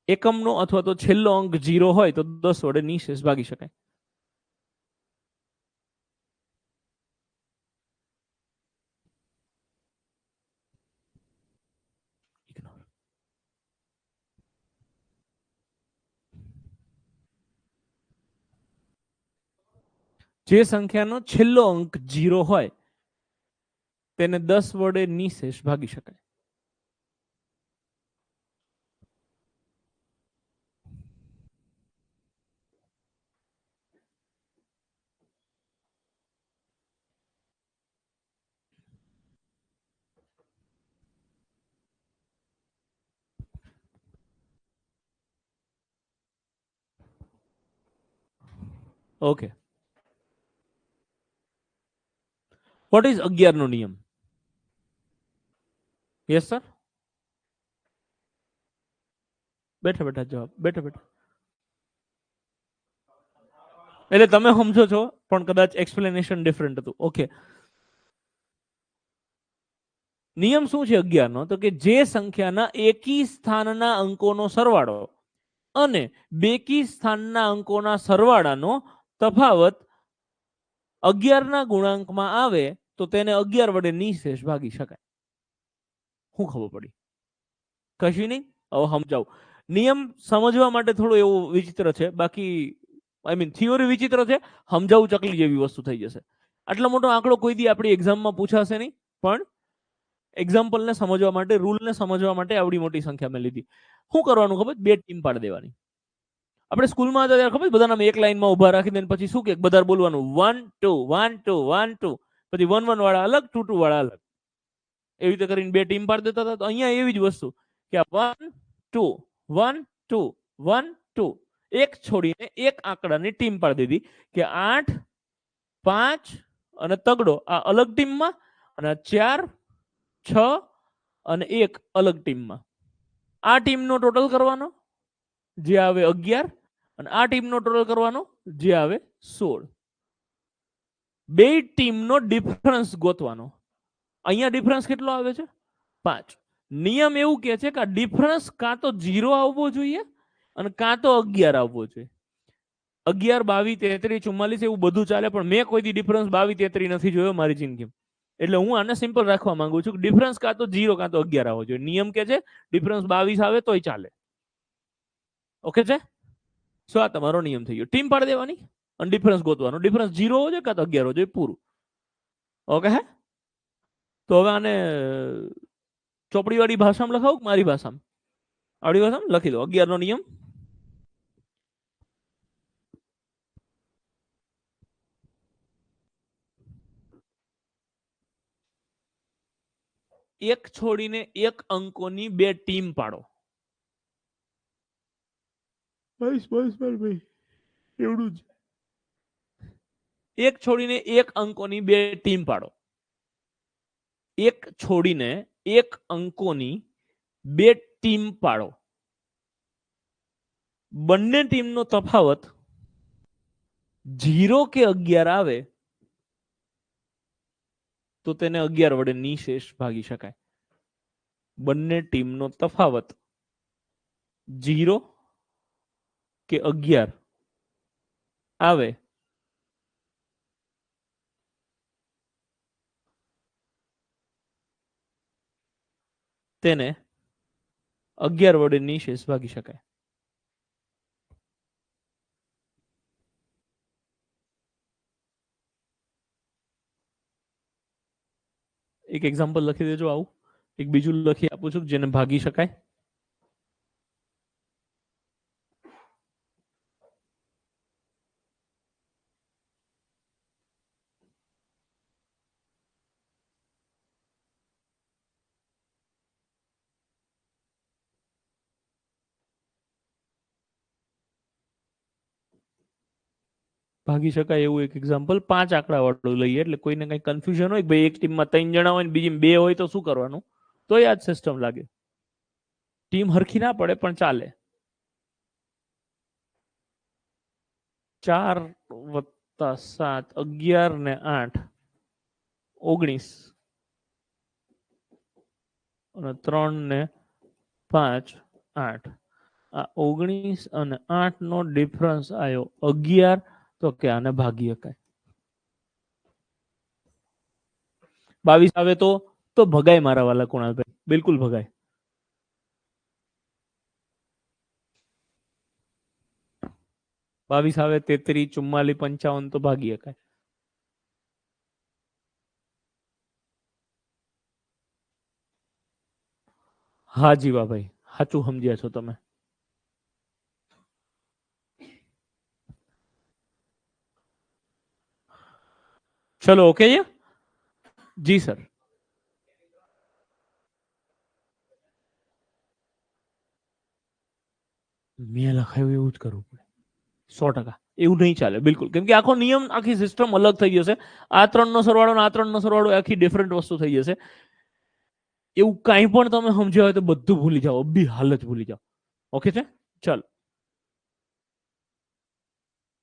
એકમનો અથવા તો છેલ્લો અંક 0 હોય તો 10 વડે નિશેષ ભાગી શકાય. જે સંખ્યાનો છેલ્લો અંક 0 હોય તેને 10 વડે નિશેષ ભાગી શકાય. ઓકે, વોટ ઇઝ 11 નો નિયમ? યસ સર, બેઠા બેઠા જવાબ, બેઠા બેઠા. એટલે તમે સમજો છો પણ કદાચ એક્સપ્લેનેશન ડિફરન્ટ હતું. ઓકે, નિયમ શું છે 11 નો? તો કે જે સંખ્યાના એકી સ્થાનના અંકોનો સરવાળો અને બેકી સ્થાનના અંકોના સરવાળાનો તફાવત 11 ના ગુણાંકમાં આવે તો તેને 11 વડે નિશેષ ભાગી શકાય. શું ખબર પડી? કશું નહીં. હવે સમજાવું. નિયમ સમજવા માટે થોડો એવો વિચિત્ર છે, બાકી આઈ મીન થિયોરી વિચિત્ર છે, સમજાવું ચકલી જેવી વસ્તુ થઈ જશે. આટલો મોટો આંકડો કોઈ દી આપણી એક્ઝામમાં પૂછાશે નહીં, પણ એક્ઝામ્પલને સમજવા માટે, રૂલને સમજવા માટે આવડી મોટી સંખ્યા મેં લીધી. શું કરવાનું ખબર? બે ટીમ પાડી દેવાની. આપણે સ્કૂલમાં હતા ત્યારે ખબર બધાના એક લાઈનમાં ઉભા રાખી દે પછી શું કે બધા બોલવાનું 1 2 1 2 1 2 પછી 1 1 વાળા અલગ 2 2 વાળા અલગ, એવી રીતે કરીને બે ટીમ પાડી દેતા હતા. તો અહીંયા એવી જ વસ્તુ કે 1 2 1 2 1 2 એક છોડીને એક આંકડાની ટીમ પાડી દીધી કે 8 5 અને તગડો આ અલગ ટીમમાં અને 4 6 અને 1 અલગ ટીમમાં. આ ટીમનો ટોટલ કરવાનો જે આવે 11 અને આ ટીમનો ટોટલ કરવાનો જે આવે 16. બે ટીમનો ડિફરન્સ ગોતવાનો. અહીંયા ડિફરન્સ કેટલો આવે છે 5. નિયમ એવું કહે છે કે આ ડિફરન્સ કાં તો 0 આવવો જોઈએ અને કાં તો 11 આવવો જોઈએ. 11 22 33 44 એવું બધું ચાલે, પણ મેં કોઈ દી ડિફરન્સ 22 33 નથી જોયો મારી જિંદગીમાં. એટલે હું આને સિમ્પલ રાખવા માંગુ છું કે ડિફરન્સ કાં તો 0 કાં તો 11 આવવો જોઈએ. નિયમ કે છે ડિફરન્સ 22 આવે તોય ચાલે. ઓકે છે? સો આ તમારો નિયમ થઈ ગયો. ટીમ પાડી દેવાની અને ડિફરન્સ ગોતવાનો. ડિફરન્સ 0 હોવો જોઈએ કાં તો 11 હોવો જોઈએ, પૂરું. ઓકે હે? તો હવે આને ચોપડીવાળી ભાષામાં લખાવું મારી ભાષામાં? આવડી ભાષામાં લખી દો 11 નો નિયમ. એક છોડીને એક અંકોની બે ટીમ પાડો. બસ ભાઈ એવડું જ. એક છોડીને એક અંકોની બે ટીમ પાડો. એક છોડીને એક અંકોની બે ટીમ પાડો. બંને ટીમનો તફાવત 0 કે 11 આવે તો તેને 11 વડે નિશેષ ભાગી શકાય. બંને ટીમનો તફાવત 0 કે 11 આવે તેને 11 વડે નિશેષ ભાગી શકાય. એક એક્ઝામ્પલ લખી દેજો આવું. એક બીજું લખી આપું છું જેને ભાગી શકાય. ભાગી શકાય એવું એક એક્ઝામ્પલ 5 આંકડા વાળું લઈએ એટલે કોઈને કઈ કન્ફ્યુઝન હોય કે ભાઈ એક ટીમમાં 3 જણા હોય ને બીજી 2 હોય તો શું કરવાનું, તો આ જ સિસ્ટમ લાગે. ટીમ હરખી ના પડે પણ ચાલે. 4 + 7 11 ને 8 19 અને 3 ને 5 8. આ 19 અને 8 નો ડિફરન્સ આવ્યો 11, તો કે આને ભાગી શકાય. 22 આવે તો ભગાય મારા વાલા કુણાલભાઈ, બિલકુલ ભગાય. બાવીસ આવે 33 44 55 તો ભાગી શકાય. હા જીવાભાઈ, સાચું સમજ્યા છો તમે. ચલો ઓકે જી સર. મેં લખાયું એવું જ કરવું પડે 100%. એવું નહીં ચાલે બિલકુલ, કેમ કે આખો નિયમ આખી સિસ્ટમ અલગ થઈ જશે. આ 3 નો સરવાળો આ 3 નો સરવાળો આખી ડિફરન્ટ વસ્તુ થઈ જશે. એવું કાંઈ પણ તમે સમજ્યા હોય તો બધું ભૂલી જાઓ, બી હાલત ભૂલી જાઓ. ઓકે છે? ચાલો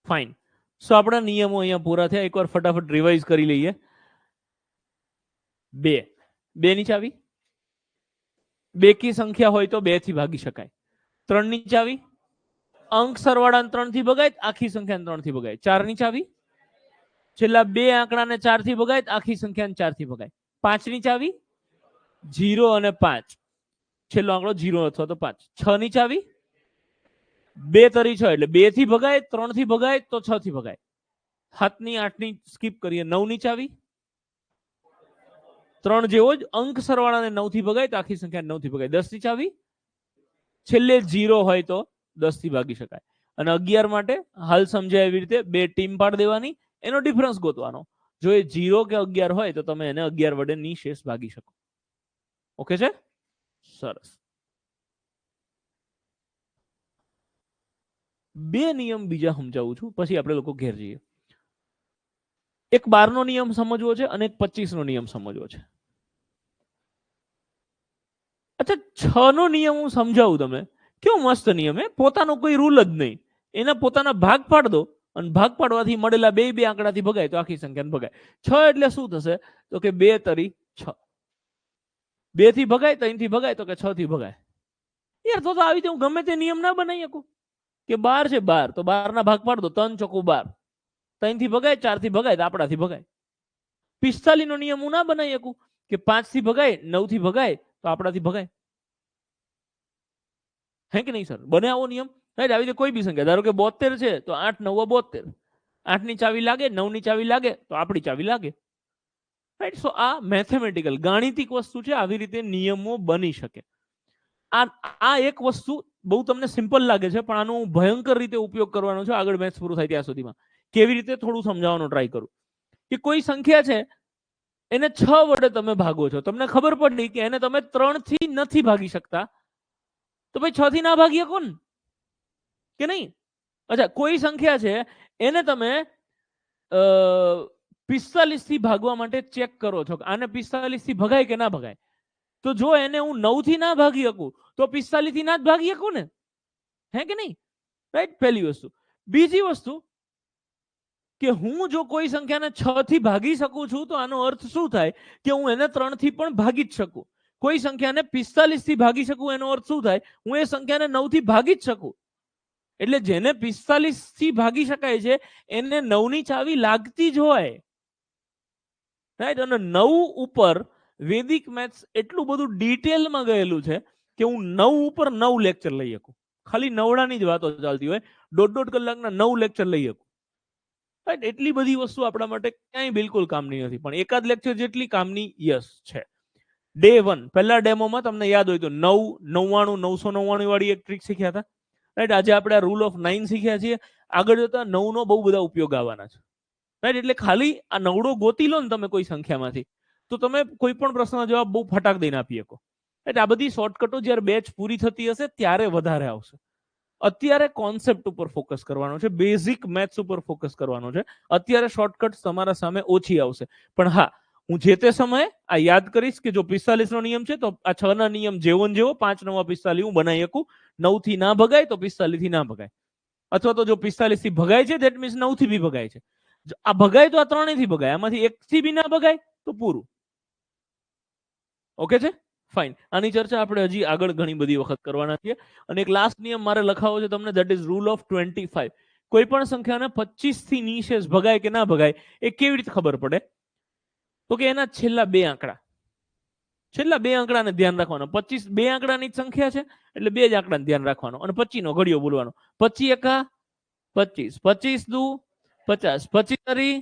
ફાઇન. સો આપણા નિયમો અહીંયા પૂરા થયા. એકવાર ફટાફટ રિવાઇઝ કરી લઈએ. 2 ની ચાવી. 2 કી સંખ્યા હોય તો 2 થી ભાગી શકાય. 3 ની ચાવી અંક સરવાળા 3 થી ભગાય, આખી સંખ્યા 3 થી ભગાય. 4 ની ચાવી છેલ્લા 2 આંકડાને 4 થી ભગાય, આખી સંખ્યાને 4 થી ભગાય. 5 ની ચાવી 0 અને 5, છેલ્લો આંકડો 0 અથવા તો 5. 6 ની ચાવી 2 તરી 6 એટલે 2 થી ભગાય, 3 થી ભગાય તો 6 થી ભગાય. 7 ની 8 ની સ્કીપ કરીએ. 9 ની ચાવી 3 જેવો જ અંક સરવાળાને 9 થી ભગાય તો આખી સંખ્યા 9 થી ભગાય. 10 ની ચાવી છેલ્લે 0 હોય તો 10 થી ભાગી શકાય. અને 11 માટે હાલ સમજાય એવી રીતે બે ટીમ પાડી દેવાની, એનો ડિફરન્સ ગોતવાનો. જો એ 0 કે 11 હોય તો તમે એને 11 વડે નિશેષ ભાગી શકો. ઓકે છે? સરસ. બે નિયમ બીજા સમજાવું છું, પછી આપણે લોકો ઘેર જઈએ. એક 12 નો નિયમ સમજવો છે અને એક 25 નો નિયમ સમજવો છે. અચ્છા, 6 નો નિયમ હું સમજાવું તમને. કેવો મસ્ત નિયમ હે, પોતાનો કોઈ રૂલ જ નહીં. એના પોતાના ભાગ પાડ દો અને ભાગ પાડવાથી મળેલા બે બે આંકડાથી ભગાય તો આખી સંખ્યાને ભગાય. 6 એટલે શું થશે? તો કે 2 તરી 6. 2 થી ભગાય, 3 થી ભગાય, તો કે 6 થી ભગાય. યાર તો આવી રીતે હું ગમે તે નિયમ ના બનાવી શકું કે 12 છે 12 તો 12 ના ભાગ પાડ દો, 3 ચોકું 12. 3 થી ભગાય, 4 થી ભગાય તો આપણાથી ભગાય. 45 નો નિયમ હું ના બનાવી શકું કે 5 થી ભગાય, 9 થી ભગાય તો આપણાથી ભગાય. હે કે નહીં સર? બને આવો નિયમ? રાઈટ. આવી રીતે કોઈ બી સંખ્યા, ધારો કે 72 છે તો 8 9 72. 8 ની ચાવી લાગે, 9 ની ચાવી લાગે તો આપણી ચાવી લાગે. રાઈટ. સો આ મેથેમેટિકલ ગાણિતિક વસ્તુ છે, આવી રીતે નિયમો બની શકે. આ એક વસ્તુ બહુ તમને સિમ્પલ લાગે છે, પણ આનો હું ભયંકર રીતે ઉપયોગ કરવાનો છે આગળ મેથ્સ પૂરું થાય ત્યાં સુધીમાં. કેવી રીતે થોડું સમજાવવાનો ટ્રાય કરું. કે કોઈ સંખ્યા છે એને 6 વડે તમે ભાગો છો, તમને ખબર પડી કે એને તમે 3 થી નથી ભાગી શકતા, તો ભાઈ 6 થી ના ભાગી શકો ને, કે નહીં? અચ્છા, કોઈ સંખ્યા છે એને તમે 45 થી ભાગવા માટે ચેક કરો છો, આને 45 થી ભગાય કે ના ભગાય. તો જો એને હું 9 થી ના ભાગી શકું તો 45 થી ના જ ભાગી શકું ને, હે કે નહીં? રાઈટ. પહેલી વસ્તુ. બીજી વસ્તુ કે હું જો કોઈ સંખ્યાને 6 થી ભાગી શકું છું તો આનો અર્થ શું થાય કે હું એને 3 થી પણ ભાગી જ શકું. કોઈ સંખ્યાને 45 થી ભાગી શકું એનો અર્થ શું થાય? હું એ સંખ્યાને 9 થી ભાગી જ શકું. એટલે જેને 45 થી ભાગી શકાય છે એને 9 ની ચાવી લાગતી જ હોય. રાઈટ. અને 9 ઉપર વેદિક મેથ્સ એટલું બધું ડિટેલમાં ગયેલું છે કે હું 9 ઉપર 9 લેક્ચર લઈ શકું. ખાલી નવડાની જ વાતો ચાલતી હોય, દોઢ કલાકના 9 લેક્ચર લઈ શકું. રાઈટ. એટલી બધી વસ્તુ આપણા માટે ક્યાંય બિલકુલ કામની નથી, પણ એકાદ લેક્ચર જેટલી કામની યસ છે. ડે 1 પહેલા ડેમોમાં તમને યાદ હોય તો 9 99 999 વાળી એક ટ્રીક શીખ્યા હતા. રાઈટ. આજે આપણે આ રૂલ ઓફ 9 શીખ્યા છીએ. આગળ જતા 9 નો બહુ બધા ઉપયોગ આવવાના છે. રાઈટ. એટલે ખાલી આ નવડો ગોતી લો ને તમે કોઈ સંખ્યામાંથી, તો તમે કોઈ પણ પ્રશ્નનો જવાબ બહુ ફટાક દઈને આપી શકો. એટલે આ બધી શોર્ટકટો જ્યારે બેચ પૂરી થતી હશે ત્યારે વધારે આવશે. અત્યારે કોન્સેપ્ટ ઉપર ફોકસ કરવાનો છે, બેઝિક મેથ્સ ઉપર ફોકસ કરવાનો છે. અત્યારે શોર્ટકટ તમારા સામે ઓછી આવશે, પણ હા, હું જે તે સમયે આ યાદ કરીશ કે જો 45 નો નિયમ છે તો આ 6 ના નિયમ જેવો ને જેવો 5 9 45 હું બનાવી શકું. 9 થી ના ભગાય તો 45 થી ના ભગાય, અથવા તો જો 45 થી ભગાય છે ધેટ મીન્સ 9 થી બી ભગાય છે. આ ભગાય તો આ ત્રણેયથી ભગાય, આમાંથી એક થી બી ના ભગાય તો પૂરું. ઓકે છે? ફાઇન. આની ચર્ચા આપણે હજી આગળ ઘણી બધી વખત કરવાના છીએ. અને એક લાસ્ટ નિયમ મારે લખાવો છે તમને, ધેટ ઇઝ રૂલ ઓફ 25. કોઈ પણ સંખ્યાને 25 થી નિશેષ ભગાય કે ના ભગાય એ કેવી રીતે ખબર પડે? તો કે એના છેલ્લા બે આંકડા, છેલ્લા બે આંકડાને ધ્યાન રાખવાનો. 25 બે આંકડાની સંખ્યા છે એટલે બે જ આંકડાને ધ્યાન રાખવાનો અને 25 નો ઘડિયો બોલવાનો. 25 એકા 25, 25 દુ 50, 25 તરી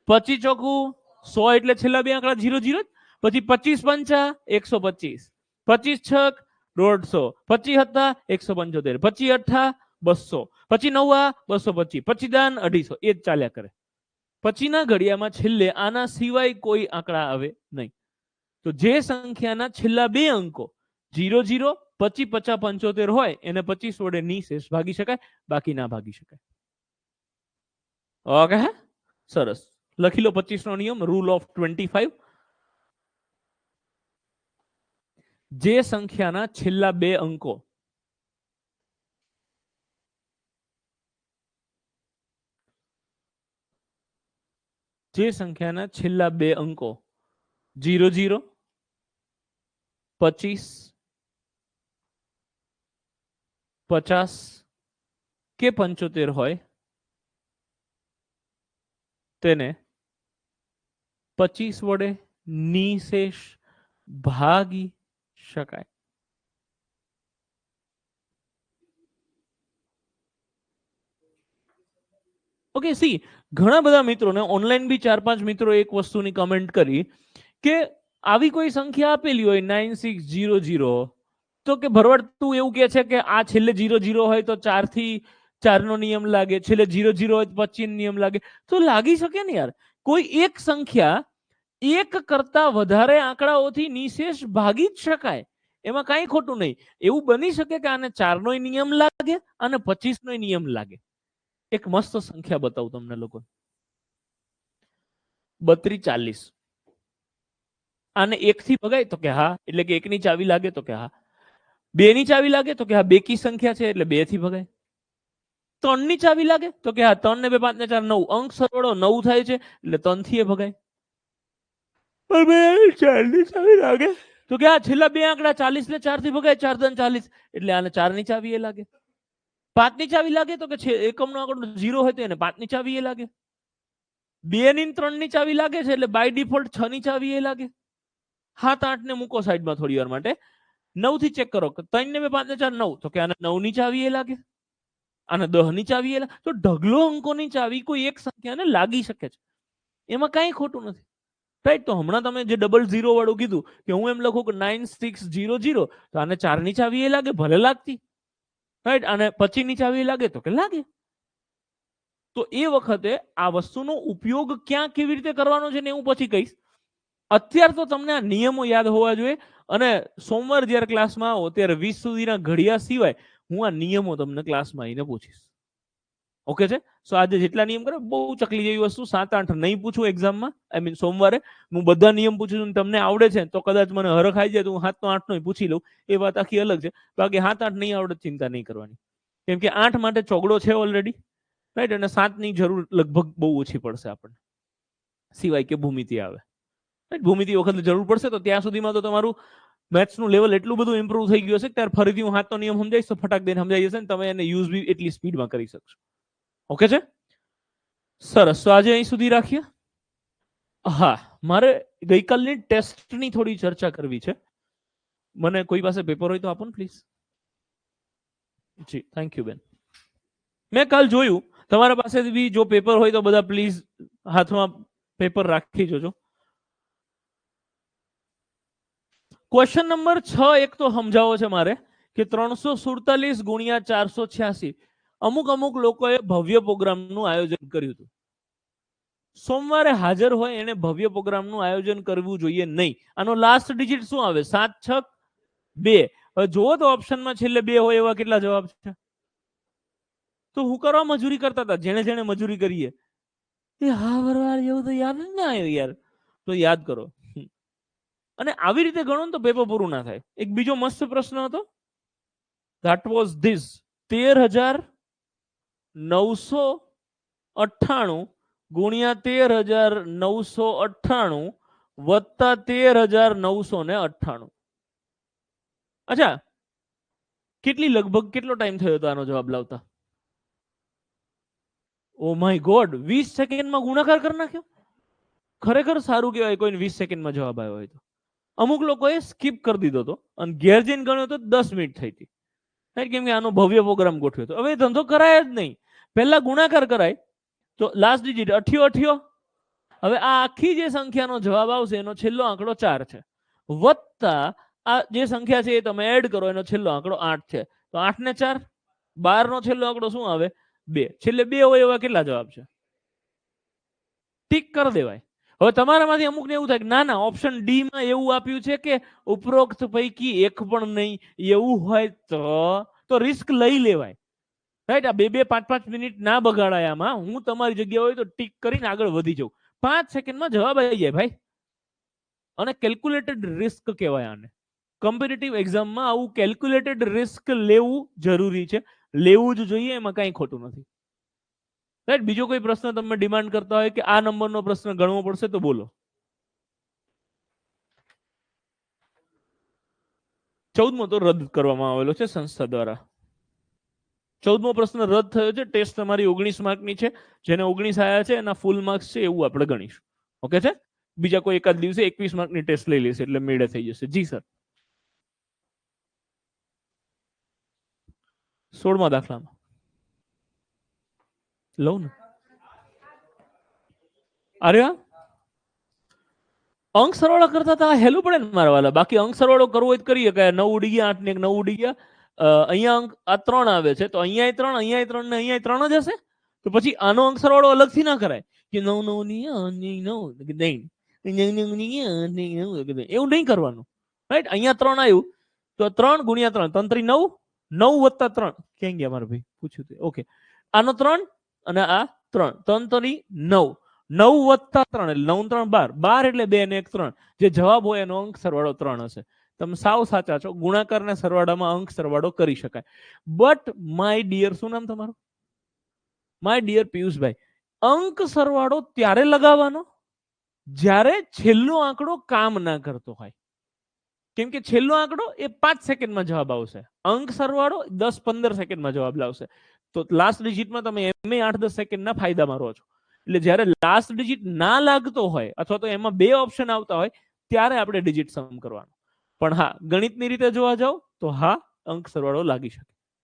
25 ચોકું 100, એટલે છેલ્લા બે આંકડા 0 0. પછી 25 પંચા 125, 25 છક 150, 25 હતા 175, 25 અઠ્ઠા 200, પછી નવા 225, પછી દાન 250. એ જ ચાલ્યા કરે. પછીના ઘડિયામાં છેલ્લે આના સિવાય કોઈ આંકડા આવે નહીં. તો જે સંખ્યાના છેલ્લા બે અંકો 0 0 પછી 50 75 હોય એને 25 વડે નિશેષ ભાગી શકાય, બાકી ના ભાગી શકાય. ઓકે, સરસ. લખી લો 25 નો નિયમ, રૂલ ઓફ 25. જે સંખ્યાના છેલ્લા બે અંકો જે સંખ્યાના છેલ્લા બે અંકો 0 0 25 50 કે 75 હોય તેને 25 વડે નિશેષ ભાગી શકાય. ઓકે, સી ઘણા બધા મિત્રોને ઓનલાઈન બી 4-5 મિત્રો એક વસ્તુની કમેન્ટ કરી કે આવી કોઈ સંખ્યા આપેલી હોય 9600, તો કે ભરવાડ તું એવું કહે છે કે આ છેલ્લે 00 હોય તો 4 થી 4 નો નિયમ લાગે, છેલ્લે 0 0 હોય તો 25 નિયમ લાગે, તો લાગી શકે ને યાર. કોઈ એક સંખ્યા એક કરતા વધારે આંકડાઓથી નિશેષ ભાગી જ શકાય, એમાં કાંઈ ખોટું નહીં. એવું બની શકે કે આને 4 નો નિયમ લાગે અને 25 નો નિયમ લાગે. એક મસ્ત સંખ્યા બતાવું તમને લોકો, 32 40. આને 1 થી ભગાય તો કે હા, એટલે કે 1 ની ચાવી લાગે તો કે હા. 2 ની ચાવી લાગે તો કે હા, બેકી સંખ્યા છે એટલે 2 થી ભગાય. 3 ની ચાવી લાગે તો કે હા, 3 ને 2 5 ને 4 9, અંક સરવાળો 9 થાય છે એટલે 3 થી ભગાય. 4 ની ચાવી લાગે તો કે આ છેલ્લા બે આંકડા 40 ને 4 થી ભગાય, 4 3 40, એટલે આને 4 ની ચાવી એ લાગે. 5 ની ચાવી લાગે તો કે એકમનો આંકડો 0 હોય તો એને 5 ની ચાવી એ લાગે. 2 ની 3 ની ચાવી લાગે છે એટલે બાય ડિફોલ્ટ 6 ની ચાવી એ લાગે. 7 8 ને મૂકો સાઈડમાં થોડી વાર માટે, 9 થી ચેક કરો, 3 ને 2 5 ને 4 9, તો કે આને 9 ની ચાવી એ લાગે, આને 10 ની ચાવી એ લાગે. તો ઢગલો અંકોની ચાવી કોઈ એક સંખ્યાને લાગી શકે છે, એમાં કાંઈ ખોટું નથી, રાઈટ. તો હમણાં તમે જે 00 વાળું કીધું કે હું એમ લખું કે 9600, તો આને 4 ની ચાવી એ લાગે, ભલે લાગતી, રાઈટ. અને 25 ની ચાવી લાગે તો કે લાગે. તો એ વખતે આ વસ્તુનો ઉપયોગ ક્યાં કેવી રીતે કરવાનો છે ને હું પછી કહીશ. અત્યારે તો તમને આ નિયમો યાદ હોવા જોઈએ, અને સોમવાર જ્યારે ક્લાસમાં આવો ત્યારે 20 સુધીના ઘડિયા સિવાય હું આ નિયમો તમને ક્લાસમાં આવીને પૂછીશ. ઓકે છે? સો આજે જેટલા નિયમ કરે, બહુ ચકલી જેવી વસ્તુ 7 8 નહીં પૂછું એક્ઝામમાં, આઈ મીન સોમવારે હું બધા નિયમ પૂછું છું, તમને આવડે છે તો કદાચ મને હરખ આવી જાય તો હું 7 નો 8 નો પૂછી લઉં, એ વાત આખી અલગ છે. બાકી 7 8 નહીં આવડે ચિંતા નહીં કરવાની, કેમ કે 8 માટે ચોગડો છે ઓલરેડી, રાઈટ. અને 7 ની જરૂર લગભગ બહુ ઓછી પડશે આપણને, સિવાય કે ભૂમિતિ આવે. ભૂમિતિ વખત જરૂર પડશે તો ત્યાં સુધીમાં તો તમારું મેથ્સનું લેવલ એટલું બધું ઇમ્પ્રુવ થઈ ગયું હશે કે ત્યારે ફરીથી હું 7 નો નિયમ સમજાવીશ તો ફટાક દઈને સમજાઈ જશે ને તમે એને યુઝ બી એટલી સ્પીડમાં કરી શકશો. ઓકે છે? સરસ. તો આજે અહીં સુધી રાખીએ. હા, મારે ગઈકાલની ટેસ્ટની થોડી ચર્ચા કરવી છે. મને કોઈ પાસે પેપર હોય તો આપો ને પ્લીઝ. જી, થેન્ક યુ બેન. મેં કાલ જોયું, તમારા પાસે બી જો પેપર હોય તો બધા પ્લીઝ હાથમાં પેપર રાખી જોજો. ક્વેશ્ચન નંબર 6 એક તો સમજાવો છે મારે કે 347 ગુણ્યા 486 અમુક લોકોએ ભવ્ય પ્રોગ્રામનું આયોજન કર્યું હતું. સોમવારે હાજર હોય એને ભવ્ય પ્રોગ્રામનું આયોજન કરવું જોઈએ નહીં. આનો લાસ્ટ ડિજિટ શું આવે? 7 6 2. હવે જુઓ તો ઓપ્શનમાં છેલ્લે 2 હોય એવા કેટલા જવાબ છે? તો હું કરવા મજૂરી કરતા હતા, જેને જેને મજૂરી કરીએ એ હા બરાબર એવું તો યાદ જ ના આવ્યું યાર, તો યાદ કરો. અને આવી રીતે ગણો ને તો પેપર પૂરું ના થાય. એક બીજો મસ્ત પ્રશ્ન હતો, ધેટ વોઝ ધીસ: 13,998 ગુણ્યા 13,998 વત્તા 13,998. અચ્છા, લગભગ કેટલો ટાઈમ થયો હતો આનો જવાબ લાવતા? ઓ માય ગોડ, 20 સેકન્ડમાં ગુણાકાર કરી નાખ્યો. ખરેખર સારું કહેવાય કોઈને 20 સેકન્ડમાં જવાબ આવ્યો હોય તો. અમુક લોકોએ સ્કીપ કરી દીધો હતો અને ઘેર જઈને ગણ્યો તો 10 મિનિટ થઈ હતી, કેમ કે આનો ભવ્ય પ્રોગ્રામ ગોઠવ્યો હતો. હવે ધંધો કરાય જ નહીં, પહેલા ગુણાકાર કરાય તો લાસ્ટ ડિજિટ 88. હવે આ આખી જે સંખ્યાનો જવાબ આવશે એનો છેલ્લો આંકડો 4 છે, વત્તા આ જે સંખ્યા છે એ તમે એડ કરો, એનો છેલ્લો આંકડો 8 છે. તો 8 ને 4 12 નો છેલ્લો આંકડો શું આવે? 2. છેલ્લે 2 હોય એવા કેટલા જવાબ છે? ટીક કરી દેવાય. હવે તમારામાંથી અમુકને એવું થાય કે ના ના, ઓપ્શન ડી માં એવું આપ્યું છે કે ઉપરોક્ત પૈકી એક પણ નહીં, એવું હોય તો રિસ્ક લઈ લેવાય, રાઈટ. આ 2 5 મિનિટ ના બગાડાય આમાં. હું તમારી જગ્યા હોય તો ટીક કરીને આગળ વધી જાઉં. 5 સેકન્ડમાં જવાબ આવી જાય ભાઈ. અને કેલ્ક્યુલેટેડ રિસ્ક કહેવાય આને. કોમ્પિટિટિવ એક્ઝામમાં આવું કેલ્ક્યુલેટેડ રિસ્ક લેવું જરૂરી છે, લેવું જ જોઈએ, એમાં કાંઈ ખોટું નથી, રાઈટ. બીજો કોઈ પ્રશ્ન તમે ડિમાન્ડ કરતા હોય કે આ નંબરનો પ્રશ્ન ગણવો પડશે તો બોલો. 14મો તો રદ કરવામાં આવેલો છે સંસ્થા દ્વારા. 14મો પ્રશ્ન રદ થયો છે. ટેસ્ટ તમારી 19 માર્કની છે, જેને 19 આયા છે એના ફૂલ માર્ક્સ છે એવું આપણે ગણીશું. ઓકે છે? બીજા કોઈ એકાદ દિવસે 21 માર્કની ટેસ્ટ લઈ લેશે એટલે મેળે થઈ જશે. જી સર. 16મા દાખલામાં લઉં ને? અરે અંક સરવાળો કરતા હતા હેલું પડે ને મારા વાલા. બાકી અંક સરવાળો કરવો હોય તો કરીએ કે 9 ઉડી ગયા, 8 ને 9 ઉડી ગયા, અહીંયા અંક આ 3 આવે છે તો અહીંયા 3, અહીંયા 3 ને અહીંયા 3 જ હશે. તો પછી આનો અંક સરવાળો અલગથી ના કરાય કે 9 એવું નહીં કરવાનું, રાઈટ. અહીંયા 3 આવ્યું તો 3 ગુણ્યા 3, 3 3 9, 9 વત્તા 3 ક્યાં ગયા મારા ભાઈ, પૂછ્યું તે. ઓકે, આનો 3 અને આ 3, 3 3 9, 9 વત્તા 3 એટલે 9 3 12, 12 એટલે 2 ને 1 3. જે જવાબ હોય એનો અંક સરવાળો 3 હશે. તમે સાવ સાચા છો, ગુણાકારના સરવાળામાં અંક સરવાળો કરી શકાય. બટ માય ડિયર, શું નામ તમારું? માય ડિયર પિયુષભાઈ, અંક સરવાળો ત્યારે લગાવવાનો જ્યારે છેલ્લો આંકડો કામ ના કરતો હોય. કેમ કે છેલ્લો આંકડો એ 5 સેકન્ડમાં જવાબ આવશે, અંક સરવાળો 10-15 સેકન્ડમાં જવાબ લાવશે. તો લાસ્ટ ડિજિટમાં તમે એમ 8-10 સેકન્ડના ફાયદામાં રહો છો. એટલે જ્યારે લાસ્ટ ડિજિટ ના લાગતો હોય અથવા તો એમાં 2 ઓપ્શન આવતા હોય ત્યારે આપણે ડિજિટ સમ કરવાનો. પણ હા, ગણિતની રીતે જોવા જાવ તો હા, અંક સરવાળો લાગી શકે.